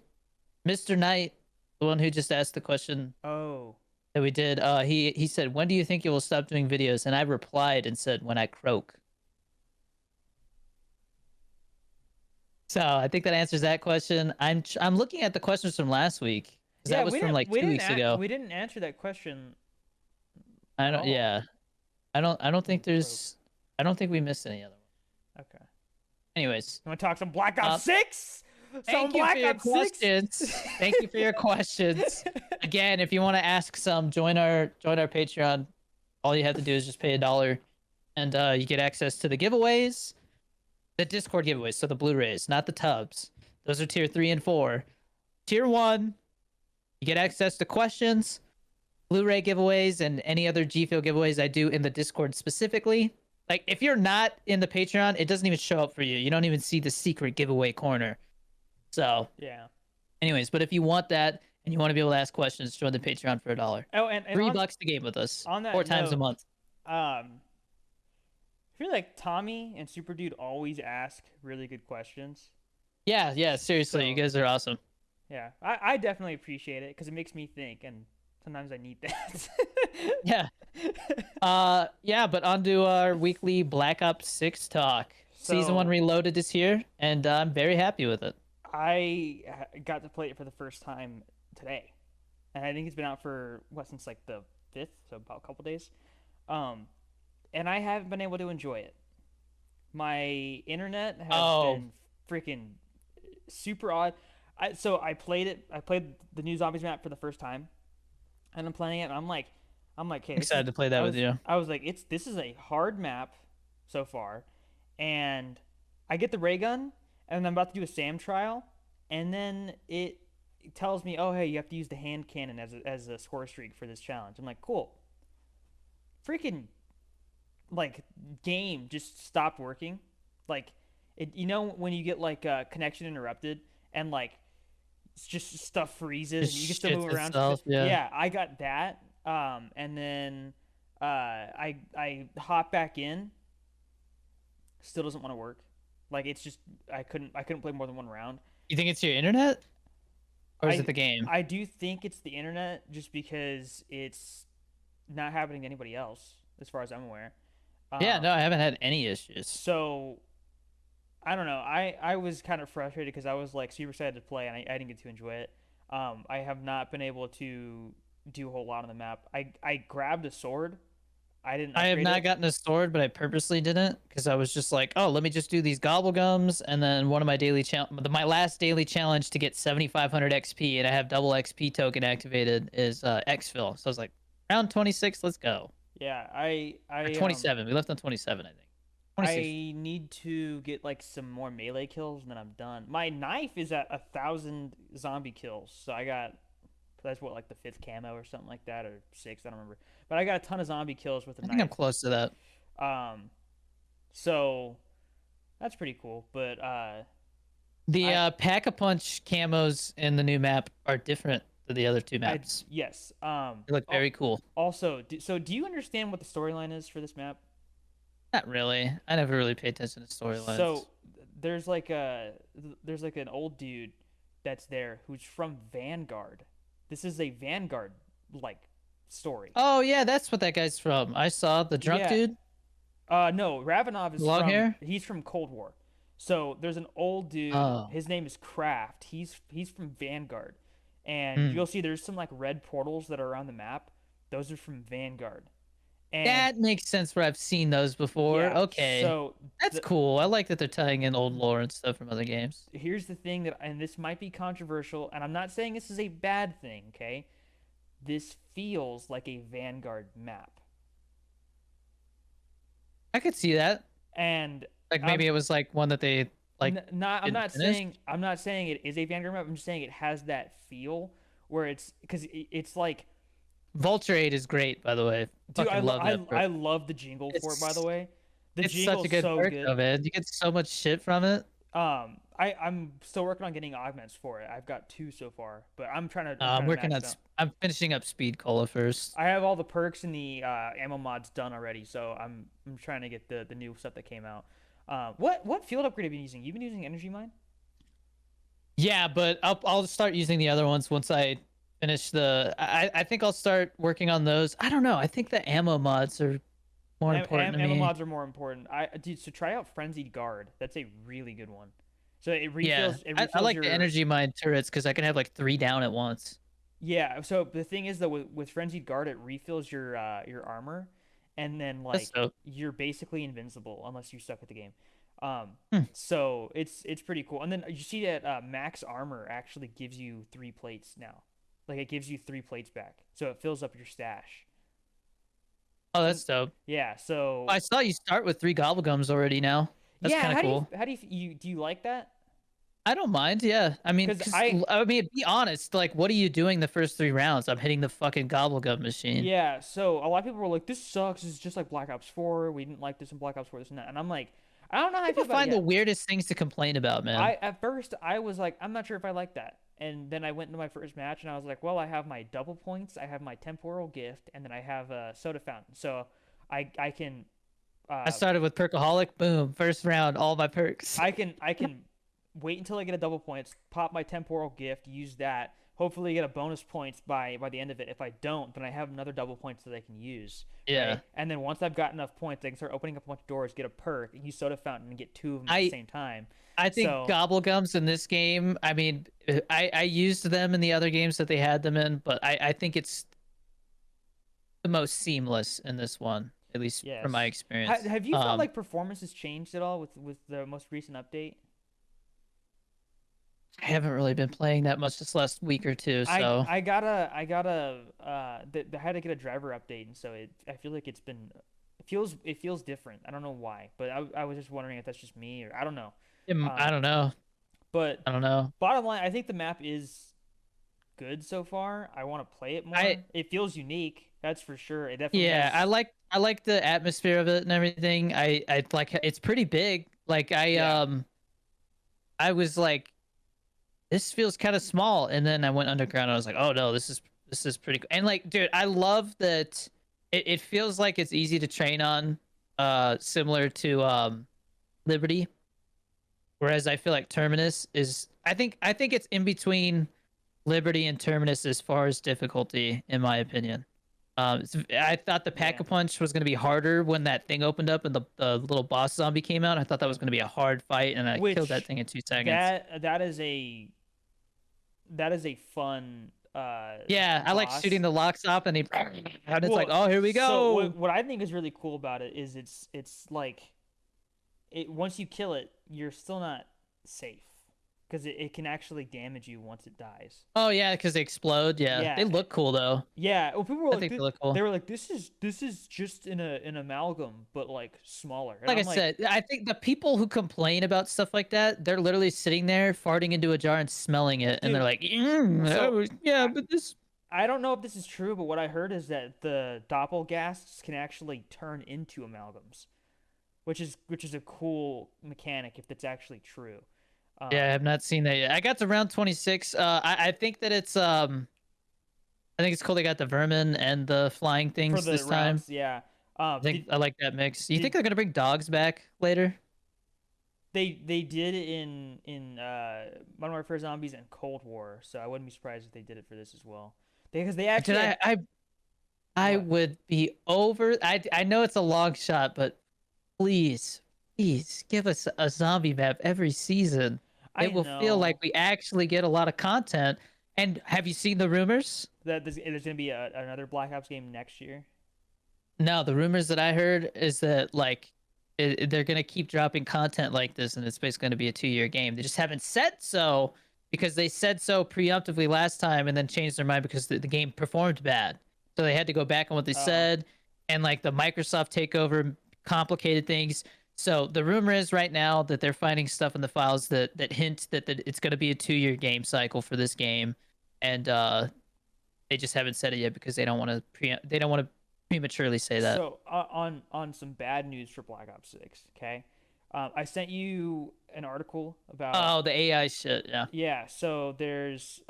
Mr. Knight, the one who just asked the question Oh, that we did. He said, when do you think you will stop doing videos? And I replied and said, when I croak. So I think that answers that question. I'm looking at the questions from last week because yeah, that was from like 2 weeks ago. we didn't answer that question I at don't. all. Yeah, I don't When think you croak. I don't think we missed any other one. Okay. Anyways, You want to talk some Black uh, Ops 6? So Thank you for Black your Ops 6. questions. Thank you for your questions. Again, if you want to ask some, join our Patreon. All you have to do is just pay $1, and you get access to the giveaways, the Discord giveaways. So the Blu-rays, not the tubs. Those are tier 3 and 4. Tier 1, you get access to questions, Blu-ray giveaways, and any other G Fuel giveaways I do in the Discord specifically. Like, if you're not in the Patreon, it doesn't even show up for you. You don't even see the secret giveaway corner. So, Yeah. anyways, but if you want that and you want to be able to ask questions, join the Patreon for $1. Oh, and $3 to game with us. on that 4 times a note, month. I feel like Tommy and Super Dude always ask really good questions. Yeah, seriously, you So- guys are awesome. Yeah, I definitely appreciate it because it makes me think, and sometimes I need that. Yeah. Yeah, but on to our weekly Black Ops 6 talk. Season 1 So- Reloaded is here, and I'm very happy with it. I got to play it for the first time today, and I think it's been out for since like the 5th, so about a couple days. And I haven't been able to enjoy it. My internet has been freaking super odd. I played it. I played the new zombies map for the first time, and I'm playing it. And I'm like, hey, Excited to play that with you. I was like, this is a hard map so far, and I get the ray gun, and I'm about to do a SAM trial, and then it tells me, oh hey, you have to use the hand cannon as a score streak for this challenge. I'm like, cool. Freaking, like, game just stopped working. Like, it, when you get like connection interrupted and like it's just stuff freezes and you can still Shits move around. itself, yeah. I got that. And then I hop back in. Still doesn't want to work. Like, it's just I couldn't play more than one round. You think it's your internet? Or is I- it the game? I do think it's the internet just because it's not happening to anybody else as far as I'm aware. Yeah, no, I haven't had any issues. So I don't know. I was kind of frustrated because I was like super excited to play and I didn't get to enjoy it. I have not been able to do a whole lot on the map. I grabbed a sword. I didn't. I have upgrade not it. gotten a sword, but I purposely didn't because I was just like, oh, let me just do these gobblegums, and then one of my my last daily challenge to get 7,500 XP, and I have double XP token activated is exfil. So I was like, round 26, let's go. Yeah, I Or 27. We left on 27, I think. 26. I need to get like some more melee kills and then I'm done. My knife is at 1,000 zombie kills, so that's what, like the 5th camo or something like that, or 6th, I don't remember. But I got a ton of zombie kills with the I knife. think I'm close to that. So that's pretty cool. But The Pack-a-Punch camos in the new map are different than the other two maps. yes. They look very cool. Also, do you understand what the storyline is for this map? Not really. I never really paid attention to storylines. So there's like an old dude that's there who's from Vanguard. This is a Vanguard like story. Oh yeah, that's what that guy's from. I saw the drunk Yeah. dude. No, Ravenov is Long from hair? he's from Cold War. So there's an old dude. Oh. His name is Kraft. He's from Vanguard, and you'll see there's some like red portals that are around the map. Those are from Vanguard. And That makes sense where I've seen those before. yeah, Okay. So That's cool. I like that they're tying in old lore and stuff from other games. here's the thing and this might be controversial, and I'm not saying this is a bad thing, okay? This feels like a Vanguard map. I could see that. And Like maybe it was like one that they like I'm not finished? saying it is a Vanguard map. I'm just saying it has that feel where it's because it's like, Vulture 8 is great, by the way. dude, Fucking love that. I love the jingle for it, by the way. The It's jingle's such a good so perk good. of it. You get so much shit from it. I'm still working on getting augments for it. I've got 2 so far, but I'm trying to. I'm working on. max it out. I'm finishing up Speed Cola first. I have all the perks and the ammo mods done already, so I'm trying to get the new stuff that came out. What field upgrade have you been using? You've been using Energy Mine? Yeah, but I'll start using the other ones once I finish the. I think I'll start working on those. I don't know. I think the ammo mods are more important to Ammo me. mods are more important. Dude, so try out Frenzied Guard. That's a really good one. So it Yeah, refills. It refills I like your, the energy mine turrets because I can have like 3 down at once. Yeah. So the thing is though, with Frenzied Guard, it refills your armor, and then like That's dope. you're basically invincible unless you're stuck with the game. Hmm. So it's pretty cool. And then you see that max armor actually gives you 3 plates now. Like it gives you 3 plates back, so it fills up your stash. Oh, So that's dope. yeah, so I saw you start with 3 gobblegums already now. That's yeah, kind of cool. how do you do you like that? I don't mind. Yeah. I mean, Because because I mean, be honest. Like, what are you doing the first 3 rounds? I'm hitting the fucking gobblegum machine. yeah, so a lot of people were like, "This sucks. It's just like Black Ops 4. We didn't like this in Black Ops 4. This and that." And I'm like, I don't know how I feel People about it find the yet. weirdest things to complain about, man. I at first I was like, I'm not sure if I like that. And then I went into my first match and I was like, well, I have my double points, I have my temporal gift, and then I have a soda fountain. So I can I uh started with Perkaholic. Boom. First round, all my perks. I can wait until I get a double points, pop my temporal gift, use that, hopefully get a bonus points by the end of it. If I don't, then I have another double points that I can use, Yeah. right? And then once I've got enough points, I can start opening up a bunch of doors, get a perk, and use soda fountain and get 2 of them at the I same time. I think So gobblegums in this game. I mean, I used them in the other games that they had them in, but I think it's the most seamless in this one, at least from my yes. experience. Have you felt like performance has changed at all with the most recent update? I haven't really been playing that much this last week or two, so they had to get a driver update, and so I feel like it feels different. I don't know why, but I was just wondering if that's just me or I don't know. I Um, don't know. but I don't know. bottom line, I think the map is good so far. I want to play it I more. It feels unique, that's for sure. It definitely Yeah, has. I like the atmosphere of it and everything. I like it's pretty big. Like Yeah. I was like, this feels kind of small, and then I went underground and I was like, oh no, this is pretty cool. And like, dude, I love that it feels like it's easy to train on, similar to Liberty. Whereas I feel like Terminus is I think it's in between Liberty and Terminus as far as difficulty, in my opinion. I thought the Pack Yeah. a Punch was going to be harder when that thing opened up and the little boss zombie came out. I thought that was going to be a hard fight, and I killed that Which thing in 2 seconds. that is a fun Yeah, I like shooting boss. the locks off, and and it's like, Well, oh, here we so go. what I think is really cool about it is it's like it once you kill it, you're still not safe because it can actually damage you once it dies. Oh yeah, because they explode. Yeah, they Yeah, look cool though. yeah. Well, people were I like, think they look cool. they were like, this is just an amalgam, but like smaller. And Like I I'm like, said, I think the people who complain about stuff like that, they're literally sitting there farting into a jar and smelling it, and they're dude. like, So yeah, I, but this. I don't know if this is true, but what I heard is that the doppelgasts can actually turn into amalgams, which is a cool mechanic if that's actually true. Yeah, I Um, have not seen that yet. I got to round 26. I think that it's I think it's cool they got the vermin and the flying for things the this time. rounds, yeah. I think Did I like that mix. You think did they're gonna bring dogs back later? they did it in Modern Warfare Zombies and Cold War, so I wouldn't be surprised if they did it for this as well. Because they Did actually had I what? would be over. I know it's a long shot, but please give us a zombie map every season. I It will feel like know we actually get a lot of content. And have you seen the rumors? that there's gonna be another Black Ops game next year. No, the rumors that I heard is that like they're gonna keep dropping content like this, and it's basically gonna be a 2 year game. They just haven't said so because they said so preemptively last time, and then changed their mind because the game performed bad. So they had to go back on what they Oh, said, and like the Microsoft takeover complicated things. So the rumor is right now that they're finding stuff in the files that hint that it's gonna be a 2 year game cycle for this game, and they just haven't said it yet because they don't want to prematurely say that. so on some bad news for Black Ops 6, okay? I sent you an article about Oh, the AI shit. Yeah. yeah. So there's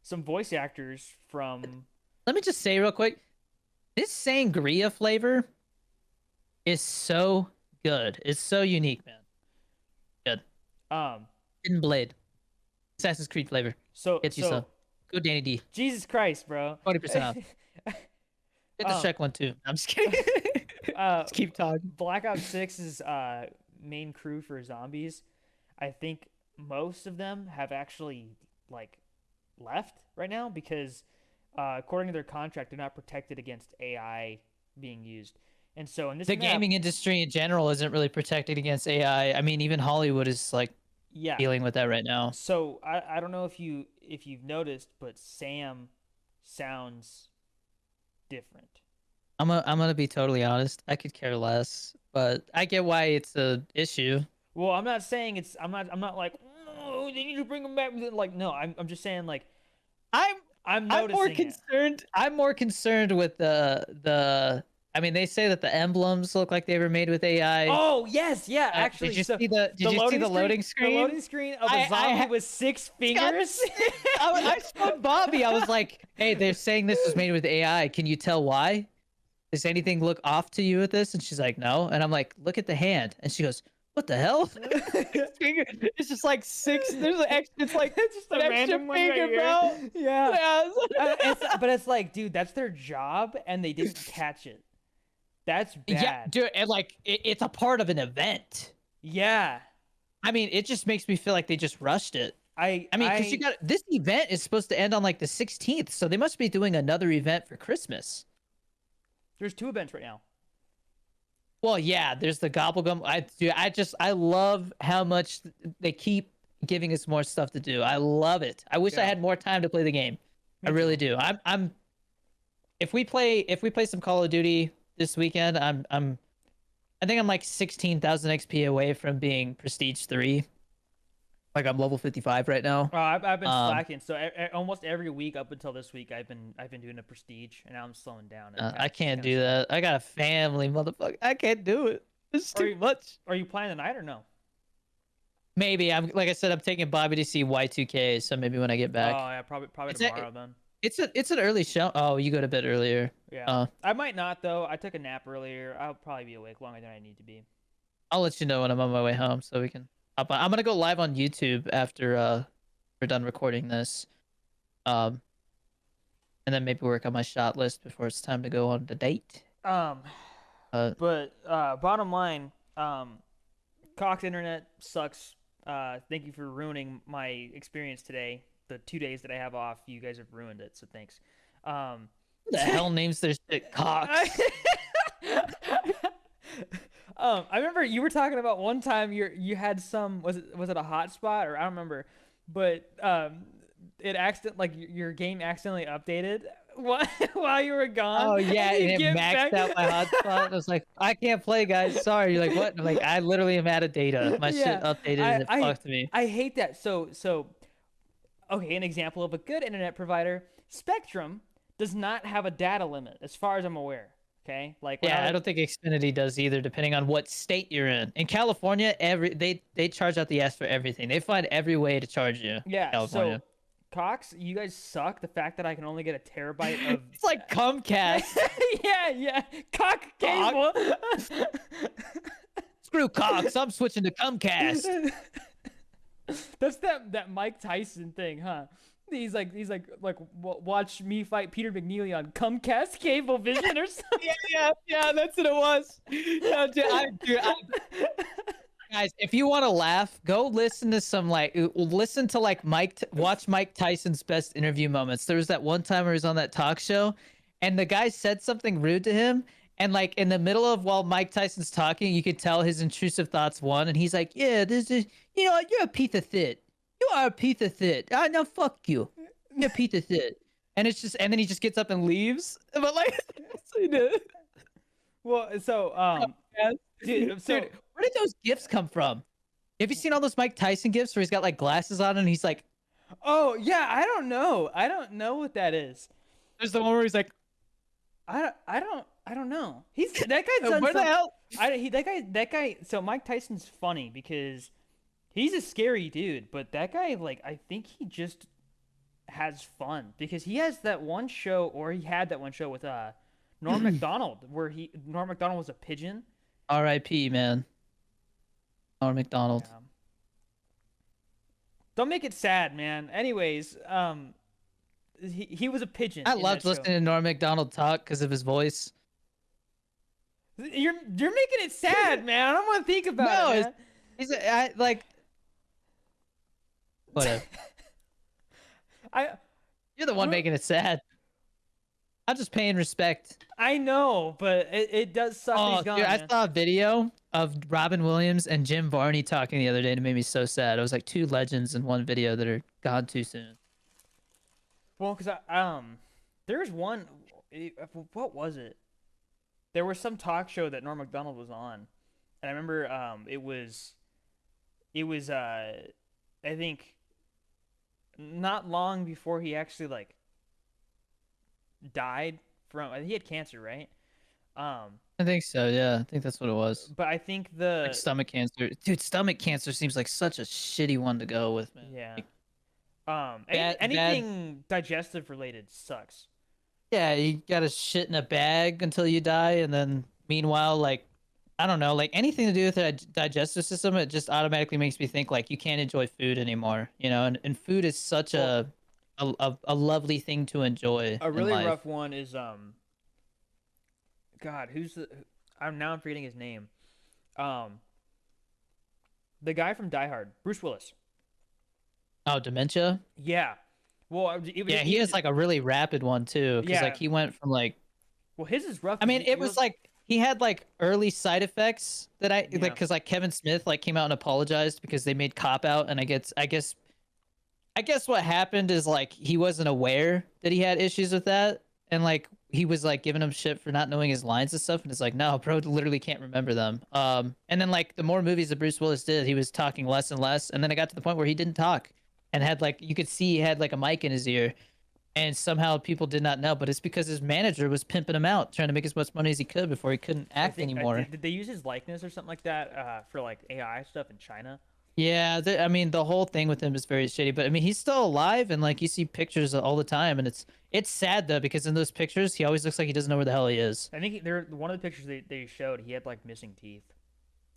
some voice actors from Let me just say real quick, this sangria flavor is so good. It's so unique, man. Good. um Hidden Blade, Assassin's Creed flavor. so Get you some. so Go Danny D. Jesus Christ, bro. 20% off. Get the um Shrek one too. I'm just kidding. uh Just keep talking. Black Ops 6's main crew for zombies, I think most of them have actually like left right now because according to their contract, they're not protected against AI being used. And so in this The map, gaming industry in general isn't really protected against AI. I mean, even Hollywood is like yeah. dealing with that right now. So I don't know if you've noticed, but Sam sounds different. I'm gonna be totally honest. I could care less, but I get why it's a issue. Well, I'm not saying it's. I'm not like. Oh, they need to bring him back. Like, no. I'm just saying like I'm I'm I'm more noticing it. concerned. I'm more concerned with the. I mean, they say that the emblems look like they were made with AI. Oh yes, yeah. Did Actually, you so see the Did you see the loading the screen? loading screen of a zombie with 6 got fingers. I showed Bobby. I was like, "Hey, they're saying this was made with AI. Can you tell why? Does anything look off to you with this?" And she's like, "No." And I'm like, "Look at the hand." And she goes, "What the hell?" Finger. It's just like 6. There's an extra. It's like It's just a an extra random one right finger, here. bro. Yeah. Yeah. But it's like, dude, that's their job, and they didn't catch it. That's bad. Yeah, dude, and like it's a part of an event. Yeah. I mean, it just makes me feel like they just rushed it. I mean, because you got this event is supposed to end on like the 16th, so they must be doing another event for Christmas. There's 2 events right now. Well, yeah, there's the Gobblegum. I love how much they keep giving us more stuff to do. I love it. I wish I Yeah. had more time to play the game. Me I really too. do. I'm if we play some Call of Duty this weekend, I think I'm like 16,000 XP away from being Prestige 3. Like I'm level 55 right now. I've been slacking. So almost every week up until this week, I've been doing a prestige, and now I'm slowing down. I can't do that. I got a family, motherfucker. I can't do it. It's too much. Are you playing tonight or no? Maybe like I said, I'm taking Bobby to see Y2K, so maybe when I get back. Oh yeah, probably It's tomorrow then. It's an early show. Oh, you go to bed earlier. Yeah. I might not though. I took a nap earlier. I'll probably be awake longer than I need to be. I'll let you know when I'm on my way home, so we can. I'm gonna go live on YouTube after we're done recording this, and then maybe work on my shot list before it's time to go on the date. But bottom line, Cox Internet sucks. Thank you for ruining my experience today. The 2 days that I have off, you guys have ruined it. So thanks. Who the hell names their shit Cox? I remember you were talking about one time you had some was it a hotspot or I don't remember, but your game accidentally updated while you were gone. Oh yeah, and and it maxed out my hotspot. I was like, I can't play, guys. Sorry. You're like, what? I'm like, I literally am out of data. My shit updated and it fucked me. I hate that. So okay, an example of a good internet provider, Spectrum does not have a data limit as far as I'm aware. Okay, like yeah, I don't think Xfinity does either, depending on what state you're in. In California, they charge out the ass for everything. They find every way to charge you. Yeah, California. So Cox, you guys suck. The fact that I can only get a terabyte of it's like Comcast. yeah, Cox cable. Screw Cox. I'm switching to Comcast. That's that Mike Tyson thing, huh? He's like watch me fight Peter McNeely on Comcast Cablevision or something. yeah, that's what it was. No, dude, guys, if you want to laugh, go listen to some watch Mike Tyson's best interview moments. There was that one time where he was on that talk show, and the guy said something rude to him, and like in the middle of while Mike Tyson's talking, you could tell his intrusive thoughts won, and he's like, "Yeah, this is you're a piece of shit. You are a piece of shit. Ah, no, fuck you. You're a piece of shit." And it's just, and then he just gets up and leaves. But like, well, so dude, where did those gifs come from? Have you seen all those Mike Tyson gifs where he's got like glasses on and he's like, oh yeah, I don't know what that is. There's the one where he's like, I don't know. He's that guy's done where the hell? That guy. So Mike Tyson's funny because he's a scary dude, but that guy, like, I think he just has fun because he has that one show, or he had that one show with Norm Macdonald, where Norm Macdonald was a pigeon. R.I.P. man. Norm Macdonald. Yeah. Don't make it sad, man. Anyways, he was a pigeon. I loved listening to Norm Macdonald talk because of his voice. You're making it sad, man. I don't want to think about it. Man. Like whatever. You're the one making it sad. I'm just paying respect. I know, but it does suck that Oh, he's gone, dude, I man. saw a video of Robin Williams and Jim Varney talking the other day, and it made me so sad. It was like two legends in one video that are gone too soon. Well, because there's one. What was it? There was some talk show that Norm Macdonald was on, and I remember it was I think not long before he actually like died from. I think he had cancer, right? Um, I think so. Yeah, I think that's what it was. but I think Like the stomach cancer, dude. Stomach cancer seems like such a shitty one to go with, man. yeah Like, bad. anything digestive related sucks. Yeah, you gotta shit in a bag until you die, and then meanwhile, like, I don't know, like anything to do with the digestive system, it just automatically makes me think like you can't enjoy food anymore, you know. And food is such Well, a lovely thing to enjoy a in really life. rough one is God, who's the? I'm forgetting his name. Um, the guy from Die Hard, Bruce Willis. Oh, dementia. Yeah. Well, Yeah, he has like a really rapid one too, because like yeah. he went from like, Well, his is rough. I 'Cause mean, it was like he had like early side effects that I like, yeah. because like Kevin Smith like came out and apologized because they made Cop Out, and I guess what happened is like he wasn't aware that he had issues with that, and like he was like giving him shit for not knowing his lines and stuff, and it's like, no, bro, literally can't remember them. And then like the more movies that Bruce Willis did, he was talking less and less, and then it got to the point where he didn't talk, and had like you could see he had like a mic in his ear, and somehow people did not know, but it's because his manager was pimping him out, trying to make as much money as he could before he couldn't act anymore. Did they use his likeness or something like that for like AI stuff in China? Yeah, I mean the whole thing with him is very shitty, but I mean he's still alive, and like you see pictures all the time, and it's sad though because in those pictures he always looks like he doesn't know where the hell he is. I think there one of the pictures they showed he had like missing teeth.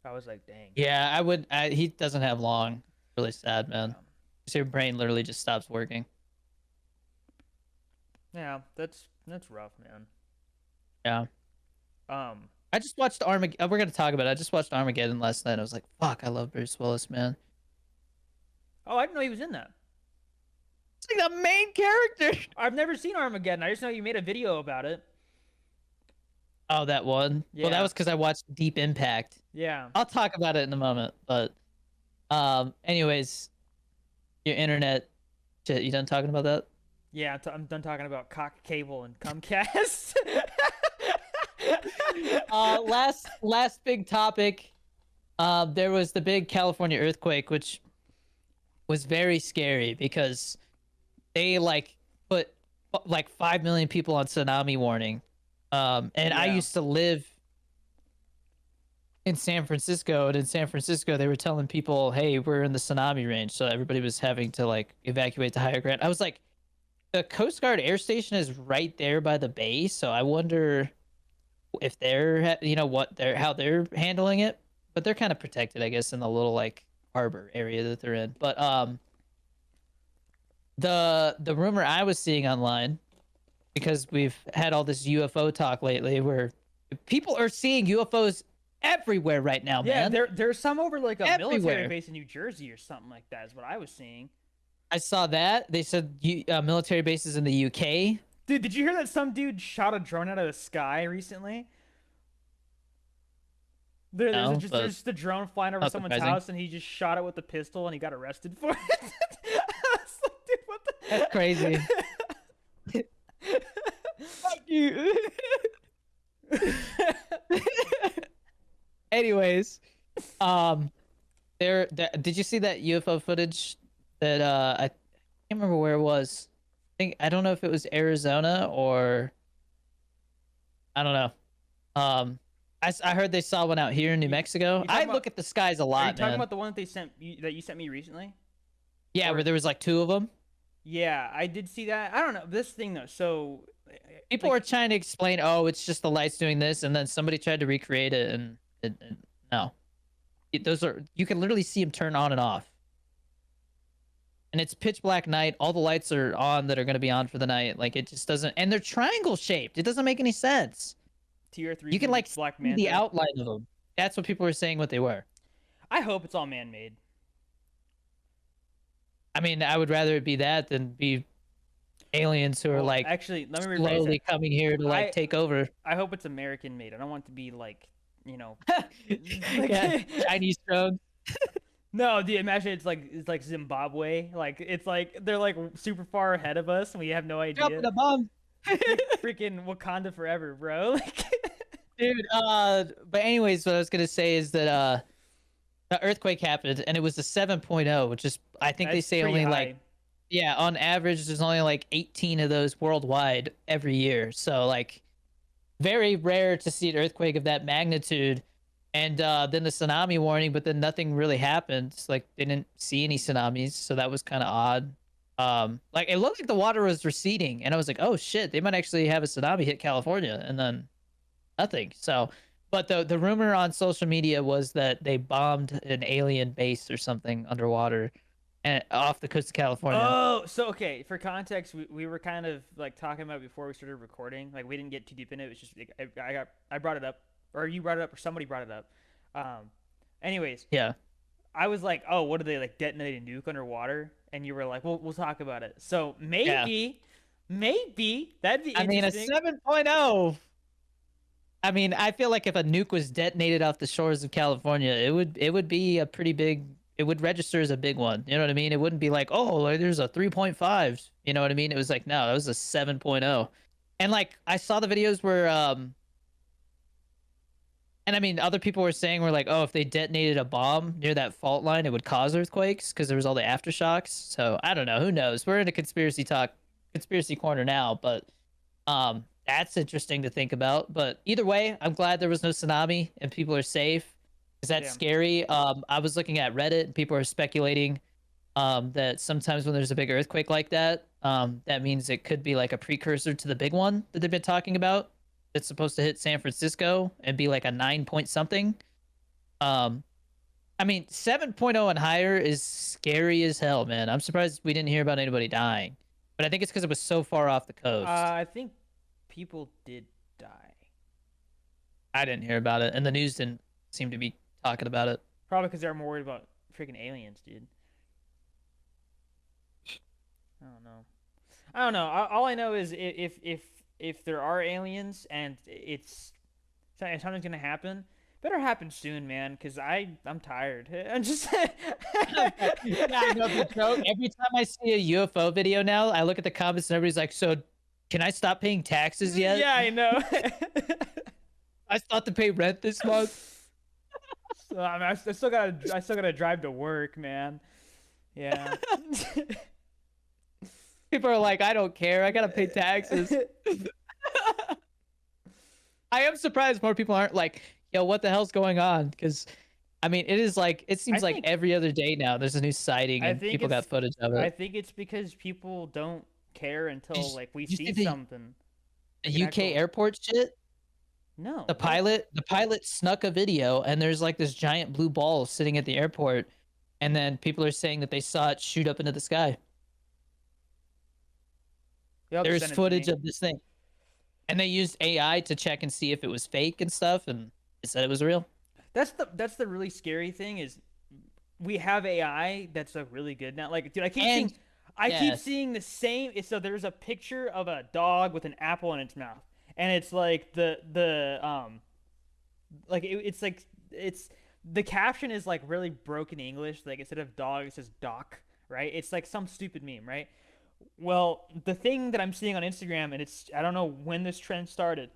I was like, dang. Yeah, he doesn't have long. Really sad, man. Um, 'Cause your brain literally just stops working. yeah, that's rough, man. Yeah. Um, I just watched Armageddon. We're gonna talk about it. I just watched Armageddon last night. I was like, fuck, I love Bruce Willis, man. oh, I didn't know he was in that. It's like the main character. I've never seen Armageddon. I just know you made a video about it. Oh, that one. Well, that Yeah. was because I watched Deep Impact. Yeah. I'll talk about it in a moment, but anyways, your internet shit. You done talking about that? Yeah, I'm done talking about cock cable and Comcast. Last big topic. There was the big California earthquake, which was very scary because they like put like 5 million people on tsunami warning. And I Yeah. used to live in San Francisco, and in San Francisco they were telling people, "Hey, we're in the tsunami range," so everybody was having to like evacuate to higher ground. I was like, the Coast Guard air station is right there by the bay, so I wonder if they're how they're handling it, but they're kind of protected, I guess, in the little like harbor area that they're in. But the rumor I was seeing online, because we've had all this UFO talk lately, where people are seeing UFOs everywhere right now, Yeah, man. there's some over like a military Everywhere. base in New Jersey or something like that. Is what I was seeing. I saw that they said military bases in the UK. Dude, did you hear that some dude shot a drone out of the sky recently? No, but There's just a drone flying over not someone's surprising. house, and he just shot it with a pistol, and he got arrested for it. I was like, dude, what the That's crazy. Fuck you. Anyways, did you see that UFO footage that I can't remember where it was. I don't know if it was Arizona or I don't know. I heard they saw one out here in New Mexico. you talking I about- look at the skies a Are you lot, talking man. about the one that they sent you, that you sent me recently? Yeah, or- where there was like two of them. Yeah, I did see that. I don't know this thing though. So People were trying to explain, oh, it's just the lights doing this, and then somebody tried to recreate it, and no, you can literally see them turn on and off, and it's pitch black night. All the lights are on that are going to be on for the night. Like it just doesn't, and they're triangle shaped. It doesn't make any sense. Tier 3. You can like Black see Manta. the outline of them. That's what people were saying what they were. I hope it's all man-made. I mean, I would rather it be that than be aliens who are Well, like actually, let me rephrase slowly that. coming here to like I take over. I hope it's American made. I don't want it to be like, you know, like Yeah, Chinese drones no, dude, imagine it's like Zimbabwe. Like it's like they're like super far ahead of us and we have no dropping idea. a bomb. Freaking Wakanda forever, bro. Like Dude, but anyways, what I was gonna say is that the earthquake happened and it was a 7.0, which is I think they that's say pretty only like high. yeah, on average there's only like 18 of those worldwide every year. So like very rare to see an earthquake of that magnitude. And then the tsunami warning, but then nothing really happened. Like they didn't see any tsunamis, so that was kind of odd. Like it looked like the water was receding, and I was like, "Oh shit, they might actually have a tsunami hit California," and then nothing. So, but the rumor on social media was that they bombed an alien base or something underwater, and off the coast of California. Oh, so okay, for context, we were kind of like talking about it before we started recording. Like we didn't get too deep in it. It was just like, I brought it up, or you brought it up, or somebody brought it up. Um, anyways, Yeah, I was like, oh, what do they like detonate a nuke underwater? And you were like, well, we'll talk about it. So yeah. maybe that'd be I mean, a interesting. 7.0. I mean, I feel like if a nuke was detonated off the shores of California, it would be a pretty big. It would register as a big one. You know what I mean? It wouldn't be like, oh, like, there's a 3.5. You know what I mean? It was like, no, that was a 7.0. And like I saw the videos where and I mean other people were saying were like, oh, if they detonated a bomb near that fault line, it would cause earthquakes because there was all the aftershocks. So I don't know. Who knows? We're in a conspiracy corner now, but that's interesting to think about. But either way, I'm glad there was no tsunami and people are safe. Is that Yeah. scary? I was looking at Reddit and people are speculating that sometimes when there's a big earthquake like that, that means it could be like a precursor to the big one that they've been talking about. It's supposed to hit San Francisco and be like a 9 point something. Um, I mean, 7.0 and higher is scary as hell, man. I'm surprised we didn't hear about anybody dying, but I think it's because it was so far off the coast. I think people did die. I didn't hear about it, and the news didn't seem to be talking about it. Probably because they're more worried about freaking aliens, dude. I don't know. I don't know. All I know is if there are aliens and something's gonna happen, better happen soon, man. Cause I'm tired. I'm just Yeah, I know the joke. Every time I see a UFO video now, I look at the comments and everybody's like, "So, can I stop paying taxes yet? yeah, I know. I still have to pay rent this month." So I mean, I still gotta drive to work, man. Yeah. People are like, "I don't care. I gotta pay taxes." I am surprised more people aren't like, "Yo, what the hell's going on?" Because, I mean, it is like it I seems like think every other day now there's a new sighting I and think people got it's footage of I it. think it's because people don't care Did until like we you see see the something like an UK actual. airport shit? No, The what? pilot snuck a video, and there's like this giant blue ball sitting at the airport, and then people are saying that they saw it shoot up into the sky. You'll have to There's send it to footage me. of this thing, and they used AI to check and see if it was fake and stuff, and it said it was real. That's the really scary thing is we have AI that's like really good now. Like, dude, And I keep yes, seeing the same. So there's a picture of a dog with an apple in its mouth, and it's like it's like it's the caption is like really broken English. Like instead of dog, it says doc, right? It's like some stupid meme, right? Well, the thing that I'm seeing on Instagram, and it's I don't know when this trend started,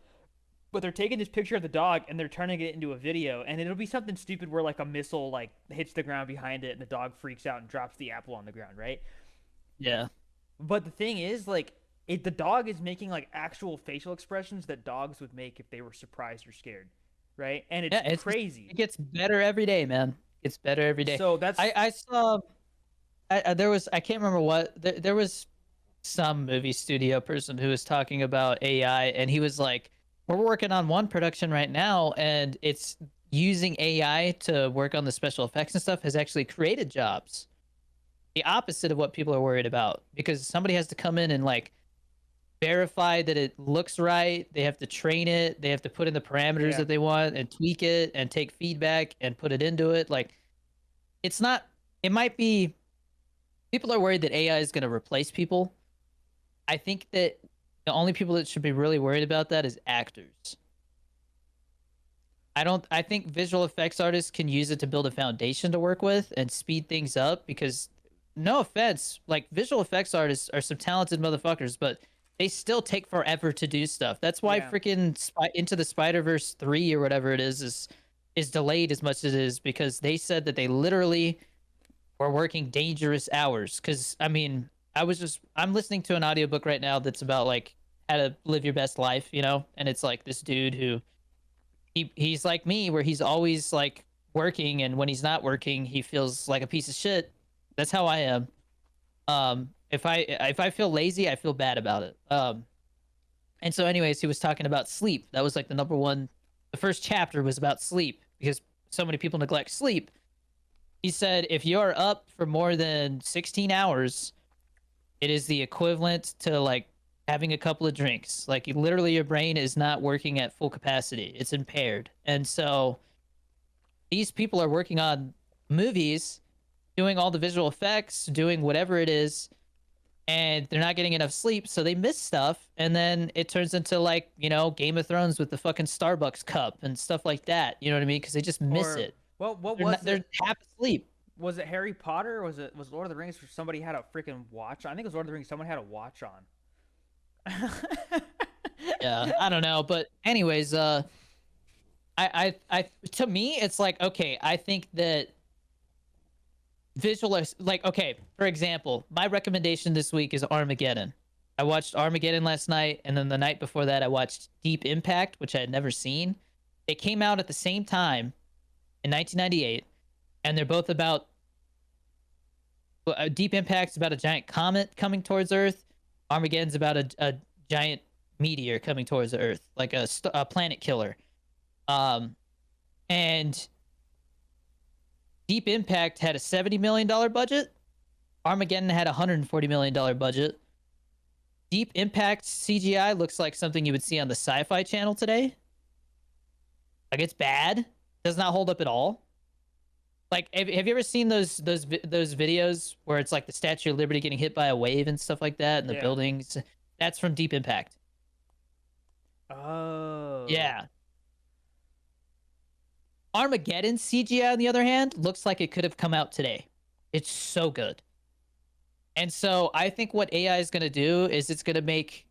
but they're taking this picture of the dog and they're turning it into a video, and it'll be something stupid where like a missile like hits the ground behind it, and the dog freaks out and drops the apple on the ground, right? yeah, But the thing is, like, the dog is making like actual facial expressions that dogs would make if they were surprised or scared, right? And it's yeah. It's just, crazy. it gets better every day, man. It's better every day. So that's I saw there was I can't remember what there was some movie studio person who was talking about AI, and he was like, "We're working on one production right now, and it's using AI to work on the special effects and stuff has actually created jobs." The opposite of what people are worried about, because somebody has to come in and like verify that it looks right. They have to train it. They have to put in the parameters yeah. that they want and tweak it and take feedback and put it into it. Like it's not. It might be. People are worried that AI is going to replace people. I think that the only people that should be really worried about that is actors. I think visual effects artists can use it to build a foundation to work with and speed things up because no offense, like visual effects artists are some talented motherfuckers, but they still take forever to do stuff. That's why Yeah. freaking Into the Spider-Verse 3 or whatever it is delayed as much as it is because they said that they literally were working dangerous hours cuz I mean, I'm listening to an audiobook right now that's about like how to live your best life, you know? And it's like this dude who he's like me where he's always like working and when he's not working he feels like a piece of shit. That's how I am. If I feel lazy I feel bad about it. And so anyways he was talking about sleep. That was like the number one, the first chapter was about sleep because so many people neglect sleep. He said if you're up for more than 16 hours it is the equivalent to like having a couple of drinks. Like literally your brain is not working at full capacity. It's impaired. And so these people are working on movies, doing all the visual effects, doing whatever it is, and they're not getting enough sleep, so they miss stuff, and then it turns into like, you know, Game of Thrones with the fucking Starbucks cup and stuff like that. You know what I mean? Because they just miss Or it. what They're was not, they're it? half asleep. Was it Harry Potter? Or was Lord of the Rings where somebody had a freaking watch? I think it was Lord of the Rings. Someone had a watch on. Yeah, I don't know, but anyways, to me, it's like okay. I think that like okay. For example, my recommendation this week is Armageddon. I watched Armageddon last night, and then the night before that, I watched Deep Impact, which I had never seen. They came out at the same time in 1998, and they're both about Deep Impact's about a giant comet coming towards Earth. Armageddon's about a giant meteor coming towards the Earth, like a planet killer. Um, and Deep Impact had a $70 million budget. Armageddon had a $140 million budget. Deep Impact CGI looks like something you would see on the Sci-Fi Channel today. Like it's bad. Does not hold up at all. Like, have you ever seen those videos where it's like the Statue of Liberty getting hit by a wave and stuff like that, and the Yeah. buildings? That's from Deep Impact. Oh. Yeah. Armageddon CGI, on the other hand, looks like it could have come out today. It's so good. And so I think what AI is going to do is it's going to make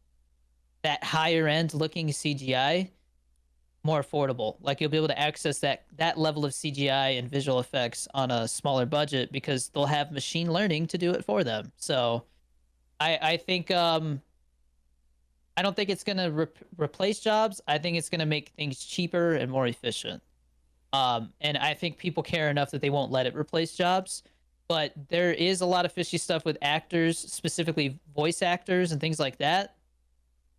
that higher end looking CGI more affordable. Like you'll be able to access that level of CGI and visual effects on a smaller budget because they'll have machine learning to do it for them. So I think I don't think it's going to replace jobs. I think it's going to make things cheaper and more efficient. And I think people care enough that they won't let it replace jobs. But there is a lot of fishy stuff with actors, specifically voice actors and things like that,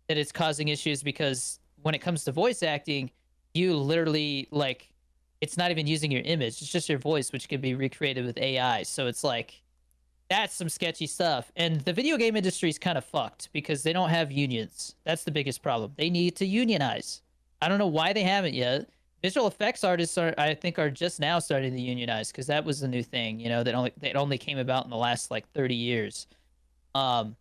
that it's causing issues because when it comes to voice acting, you literally like it's not even using your image; it's just your voice, which can be recreated with AI. So it's like that's some sketchy stuff. And the video game industry is kind of fucked because they don't have unions. That's the biggest problem. They need to unionize. I don't know why they haven't yet. Visual effects artists I think, are just now starting to unionize because that was the new thing, you know, that only came about in the last like 30 years. Um,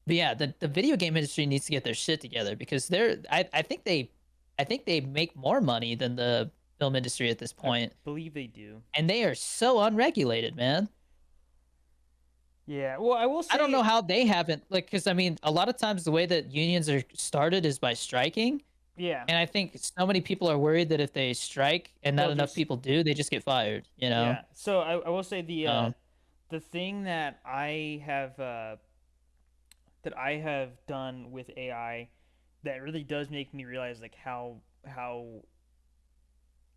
but yeah, the video game industry needs to get their shit together because I think they make more money than the film industry at this point, Believe they do. and they are so unregulated, man. Yeah. Well, I will say. I don't know how they haven't like because I mean a lot of times the way that unions are started is by striking, Yeah. and I think so many people are worried that if they strike and not They'll enough just. people do, they just get fired. You know? Yeah. So I will say Um, the thing that I have done with AI that really does make me realize like how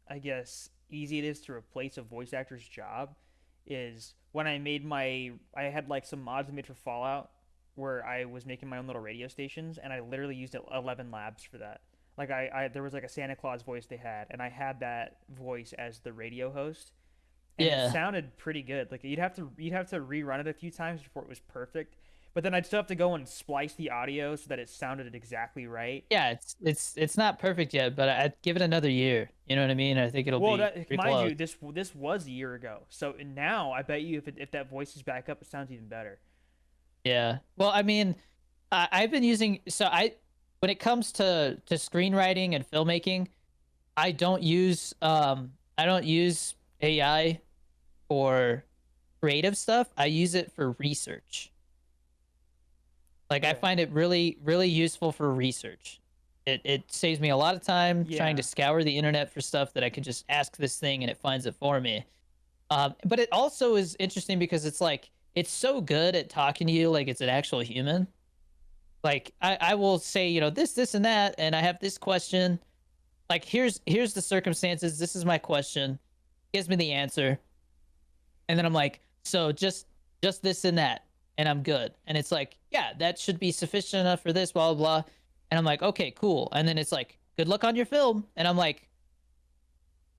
I guess easy it is to replace a voice actor's job is when I had like some mods I made for Fallout where I was making my own little radio stations and I literally used 11 labs for that. Like I there was like a Santa Claus voice they had and I had that voice as the radio host and it yeah. sounded pretty good. Like you'd have to rerun it a few times before it was perfect. But then I'd still have to go and splice the audio so that it sounded exactly right. Yeah, it's not perfect yet, but I'd give it another year. You know what I mean? I think it'll Well, be that pretty mind close. you, this was a year ago. So now I bet you if that voice is back up, it sounds even better. Yeah. Well, I mean, I've been using so I when it comes to screenwriting and filmmaking, I don't use AI for creative stuff. I use it for research. Like I Okay. find it really useful for research. It saves me a lot of time trying to Yeah. scour the internet for stuff that I could just ask this thing and it finds it for me. But it also is interesting because it's like it's so good at talking to you like it's an actual human. Like I will say, this and that, and I have this question. Like here's the circumstances. This is my question. Gives me the answer, and then I'm like, so just this and that, and I'm good. And it's like, yeah, that should be sufficient enough for this, blah blah blah. And I'm like, okay, cool. And then it's like, good luck on your film, and I'm like,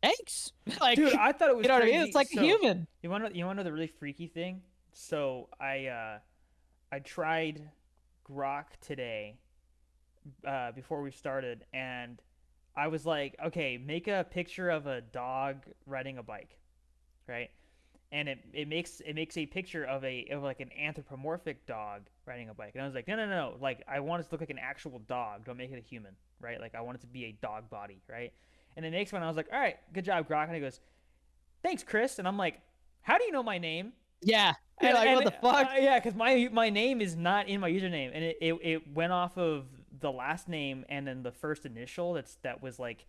thanks. Like, Dude, I thought it was you know what I mean? It's crazy. like a So, human. you want to know the really freaky thing? So, I tried Grok today before we started, and I was like, okay, make a picture of a dog riding a bike, right? And it makes a picture of like an anthropomorphic dog riding a bike. And I was like, no, no, no, no. Like I want it to look like an actual dog. Don't make it a human, right? Like I want it to be a dog body, right? And it makes one. I was like, all right, good job, Grok. And he goes, thanks, Chris. And I'm like, how do you know my name? Yeah. You're And like, what and the fuck? yeah, because my name is not in my username, and it went off of the last name and then the first initial that was like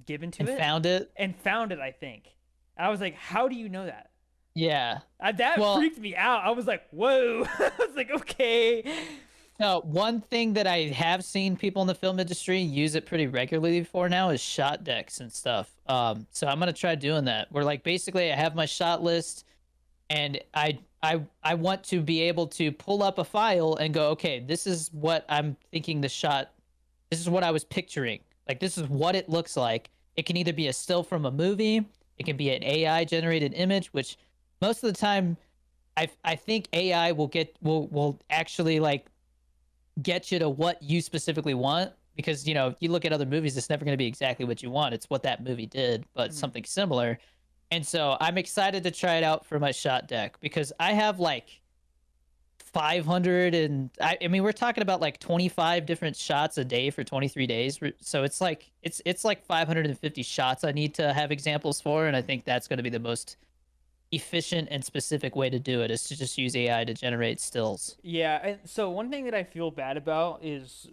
given to And it found it. and found it. I think. I was like, how do you know that? Yeah. That Well, freaked me out. I was like, whoa. I was like, okay. no, one thing that I have seen people in the film industry use it pretty regularly for now is shot decks and stuff. So I'm gonna try doing that. Where like basically I have my shot list, and I want to be able to pull up a file and go, okay, this is what I'm thinking the shot. This is what I was picturing. Like this is what it looks like. It can either be a still from a movie, it can be an AI generated image, which most of the time I think AI will actually like get you to what you specifically want, because if you look at other movies, it's never going to be exactly what you want. It's what that movie did, but Mhm. something similar. And so I'm excited to try it out for my shot deck because I have like 500, and I mean we're talking about like 25 different shots a day for 23 days. So it's like it's like 550 shots I need to have examples for, and I think that's going to be the most efficient and specific way to do it, is to just use AI to generate stills. Yeah, and so one thing that I feel bad about is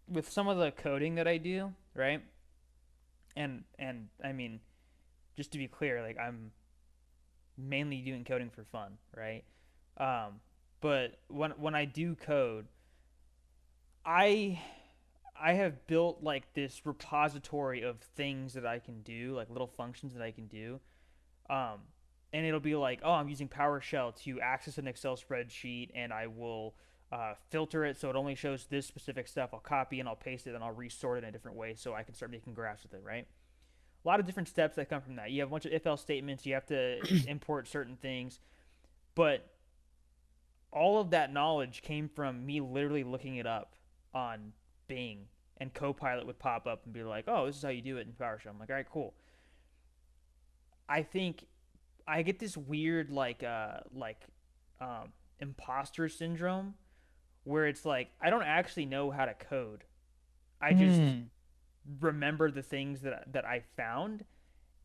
with some of the coding that I do, right? And I mean, just to be clear, like I'm mainly doing coding for fun, right? Um, but when I do code, I I have built like this repository of things that I can do, like little functions that I can do. Um, and it'll be like, oh, I'm using PowerShell to access an Excel spreadsheet, and I will filter it so it only shows this specific stuff. I'll copy and I'll paste it, and I'll resort it in a different way so I can start making graphs with it, right? A lot of different steps that come from that. You have a bunch of if else statements, you have to import certain things, but all of that knowledge came from me literally looking it up on Bing, and Copilot would pop up and be like, "Oh, this is how you do it in PowerShell." I'm like, "All right, cool." I think I get this weird imposter syndrome where it's like I don't actually know how to code. I just Hmm. remember the things that I found,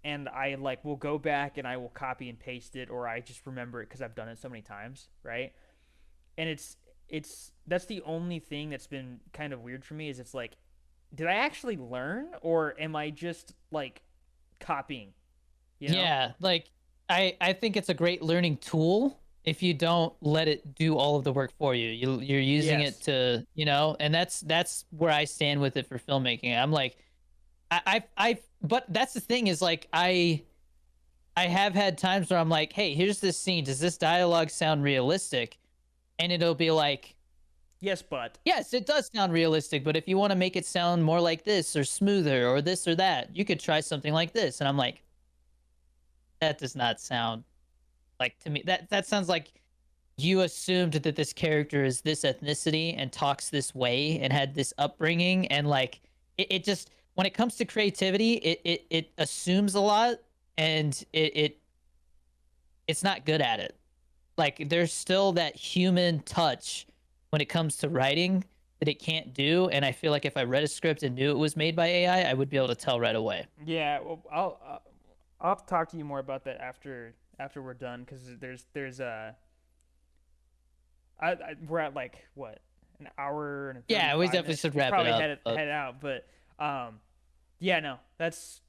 and I like will go back and I will copy and paste it, or I just remember it because I've done it so many times, right? And it's that's the only thing that's been kind of weird for me is it's like, did I actually learn or am I just like copying, you know? Yeah, like I think it's a great learning tool if you don't let it do all of the work for you. You're using it Yes. to, and that's where I stand with it for filmmaking. I'm like but that's the thing is like I have had times where I'm like, "Hey, here's this scene. Does this dialogue sound realistic?" And it'll be like, Yes, but "Yes, it does sound realistic, but if you want to make it sound more like this or smoother or this or that, you could try something like this." And I'm like, "That does not sound like to me. That sounds like you assumed that this character is this ethnicity and talks this way and had this upbringing, and like it just when it comes to creativity, it assumes a lot, and it's not good at it. Like there's still that human touch when it comes to writing that it can't do. And I feel like if I read a script and knew it was made by AI, I would be able to tell right away. Yeah, well, I'll talk to you more about that after we're done because there's we're at like what, an hour and Yeah, we 35 definitely minutes. should We should wrap it probably up. But head out, but yeah, no, that's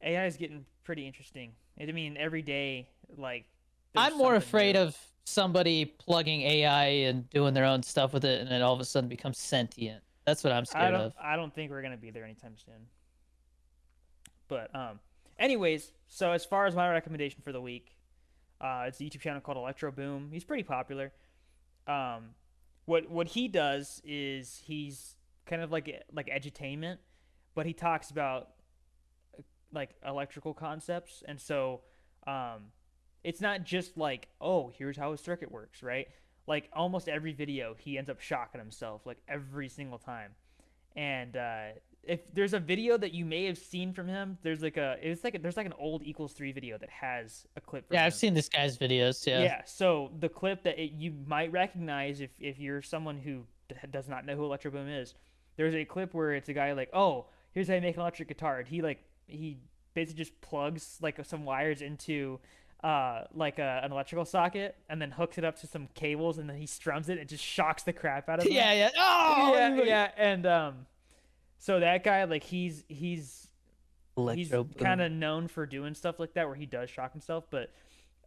AI is getting pretty interesting. I mean, every day like there's I'm more something afraid new. of somebody plugging AI and doing their own stuff with it, and it all of a sudden becomes sentient. That's what I'm scared of. I don't think we're gonna be there anytime soon. But anyways, so as far as my recommendation for the week, it's a YouTube channel called Electro Boom. He's pretty popular. Um, what he does is he's kind of like edutainment, but he talks about like electrical concepts, and so um, it's not just like, oh, here's how a circuit works, right? Like almost every video, he ends up shocking himself like every single time. And if there's a video that you may have seen from him, there's like an old equals three video that has a clip from Yeah, I've him. seen this guy's videos. Yeah. Yeah, so the clip that you might recognize if you're someone who does not know who Electro Boom is, there's a clip where it's a guy like, oh, here's how you make an electric guitar, and he basically just plugs like some wires into an electrical socket and then hooks it up to some cables and then he strums it and just shocks the crap out of them. Yeah, yeah. Oh, Yeah, and so that guy like he's Electro kind Boom. of known for doing stuff like that where he does shock himself, but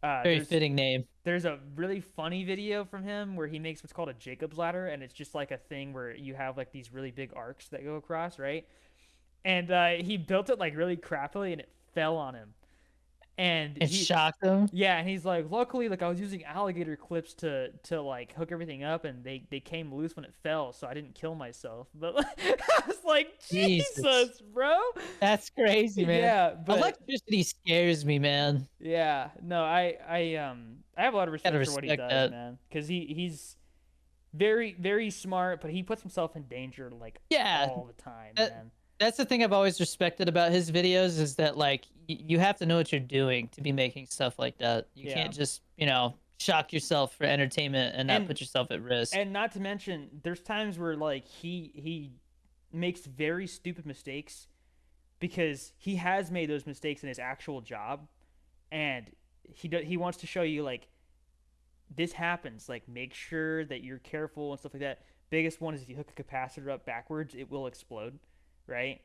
Very fitting name. there's a really funny video from him where he makes what's called a Jacob's ladder, and it's just like a thing where you have like these really big arcs that go across, right? And he built it like really crappily, and it fell on him. And It shocked him. yeah, and he's like, luckily, like I was using alligator clips to like hook everything up, and they came loose when it fell, so I didn't kill myself. But I was like, Jesus. Jesus, bro. That's crazy, man. Yeah, but Electricity scares me, man. yeah, no, I have a lot of Gotta respect for what he respect does, that. man, because he's very smart, but he puts himself in danger like Yeah, all the time, that, man. that's the thing I've always respected about his videos is that like you have to know what you're doing to be making stuff like that. You Yeah, can't just, shock yourself for entertainment and not and put yourself at risk. and not to mention, there's times where like he makes very stupid mistakes because he has made those mistakes in his actual job, and he wants to show you like this happens. Like make sure that you're careful and stuff like that. Biggest one is if you hook a capacitor up backwards, it will explode, right?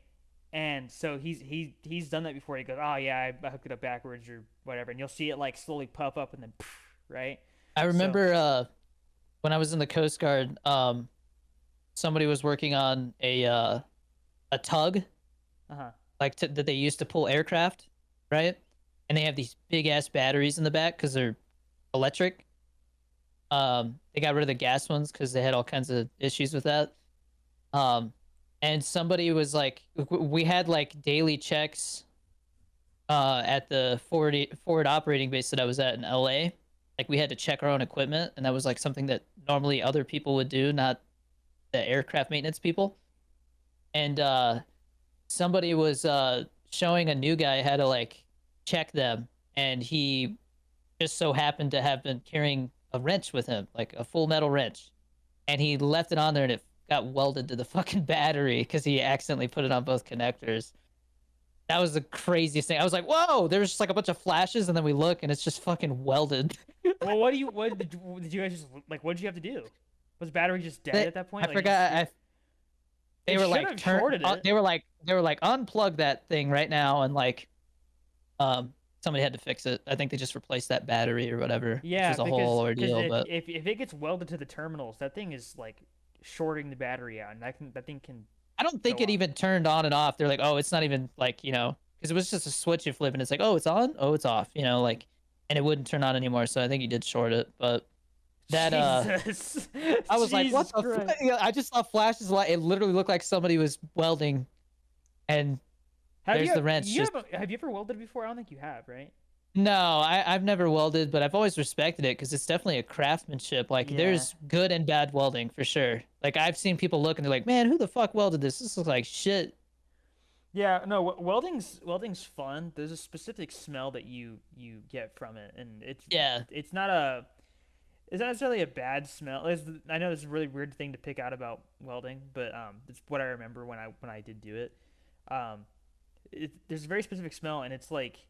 And so he's done that before. He goes, oh yeah, I hooked it up backwards or whatever, and you'll see it like slowly puff up and then, right? I So remember when I was in the Coast Guard, somebody was working on a tug uh-huh. that they used to pull aircraft, right? And they have these big ass batteries in the back because they're electric. They got rid of the gas ones because they had all kinds of issues with that. Um, and somebody was like, we had like daily checks at the forward operating base that I was at in LA. Like we had to check our own equipment, and that was like something that normally other people would do, not the aircraft maintenance people. And somebody was showing a new guy how to like check them, and he just so happened to have been carrying a wrench with him, like a full metal wrench, and he left it on there, and it got welded to the fucking battery because he accidentally put it on both connectors. That was the craziest thing. I was like, "Whoa!" There's just like a bunch of flashes, and then we look, and it's just fucking welded. Well, did you guys just like? What did you have to do? Was the battery just dead They- at that point? I Like, forgot. They it were should like have shorted it. they were like unplug that thing right now, and like somebody had to fix it. I think they just replaced that battery or whatever, which Yeah, was a whole ordeal. if, But if it gets welded to the terminals, that thing is like shorting the battery out, and that thing can I don't think go it off. even turned on and off. They're like, oh, it's not even like, because it was just a switch you flip and it's like, oh, it's on, oh, it's off, like, and it wouldn't turn on anymore. So I think he did short it. But that Jesus, I was like, what Jesus the Christ. fuck? I just saw flashes. Like it literally looked like somebody was welding, and there's the wrench. Have you ever welded before? I don't think you have, right? No, I've never welded, but I've always respected it because it's definitely a craftsmanship. Like Yeah. there's good and bad welding for sure. Like I've seen people look and they're like, man, who the fuck welded this? This looks like shit. Yeah, no, welding's fun. There's a specific smell that you get from it, and Yeah. it's not a it's not necessarily a bad smell. I know it's a really weird thing to pick out about welding, but it's what I remember when I did do it. Um, there's a very specific smell, and it's like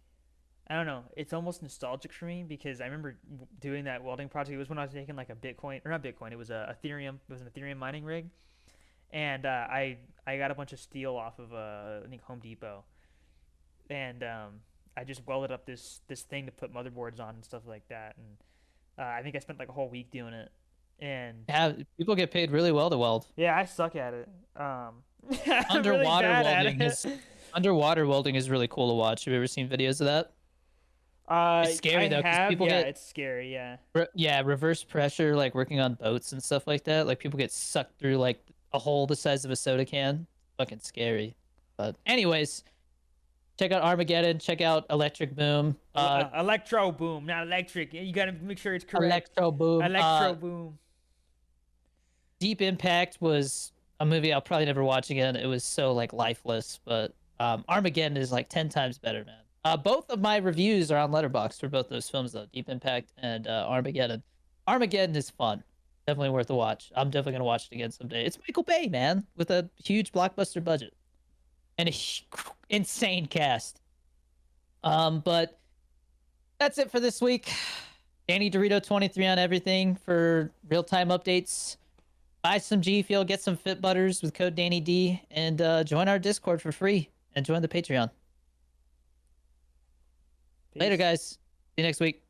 I don't know. It's almost nostalgic for me because I remember doing that welding project. It was when I was making like a Bitcoin or not Bitcoin. It was a Ethereum. It was an Ethereum mining rig, and I got a bunch of steel off of I think Home Depot, and I just welded up this thing to put motherboards on and stuff like that. And I think I spent like a whole week doing it. And Yeah, people get paid really well to weld. yeah, I suck at it. I'm really Underwater bad at welding it. underwater welding is really cool to watch. Have you ever seen videos of that? It's scary I though, because have. people Yeah, get it's scary. Yeah. yeah, reverse pressure, like working on boats and stuff like that. Like people get sucked through like a hole the size of a soda can. Fucking scary. But anyways, check out Armageddon. Check out Electric Boom. Electro boom, not electric. You gotta make sure it's correct. Electro Boom. Electro boom. Deep Impact was a movie I'll probably never watch again. It was so like lifeless, but Armageddon is like 10 times better, man. Both of my reviews are on Letterboxd for both those films though, Deep Impact and Armageddon. Armageddon is fun. Definitely worth a watch. I'm definitely gonna watch it again someday. It's Michael Bay, man, with a huge blockbuster budget and a insane cast. But that's it for this week. Danny Dorito 23 on everything for real-time updates. Buy some G Fuel, get some Fit Butters with code DannyD, and join our Discord for free and join the Patreon. Peace. Later, guys. See you next week.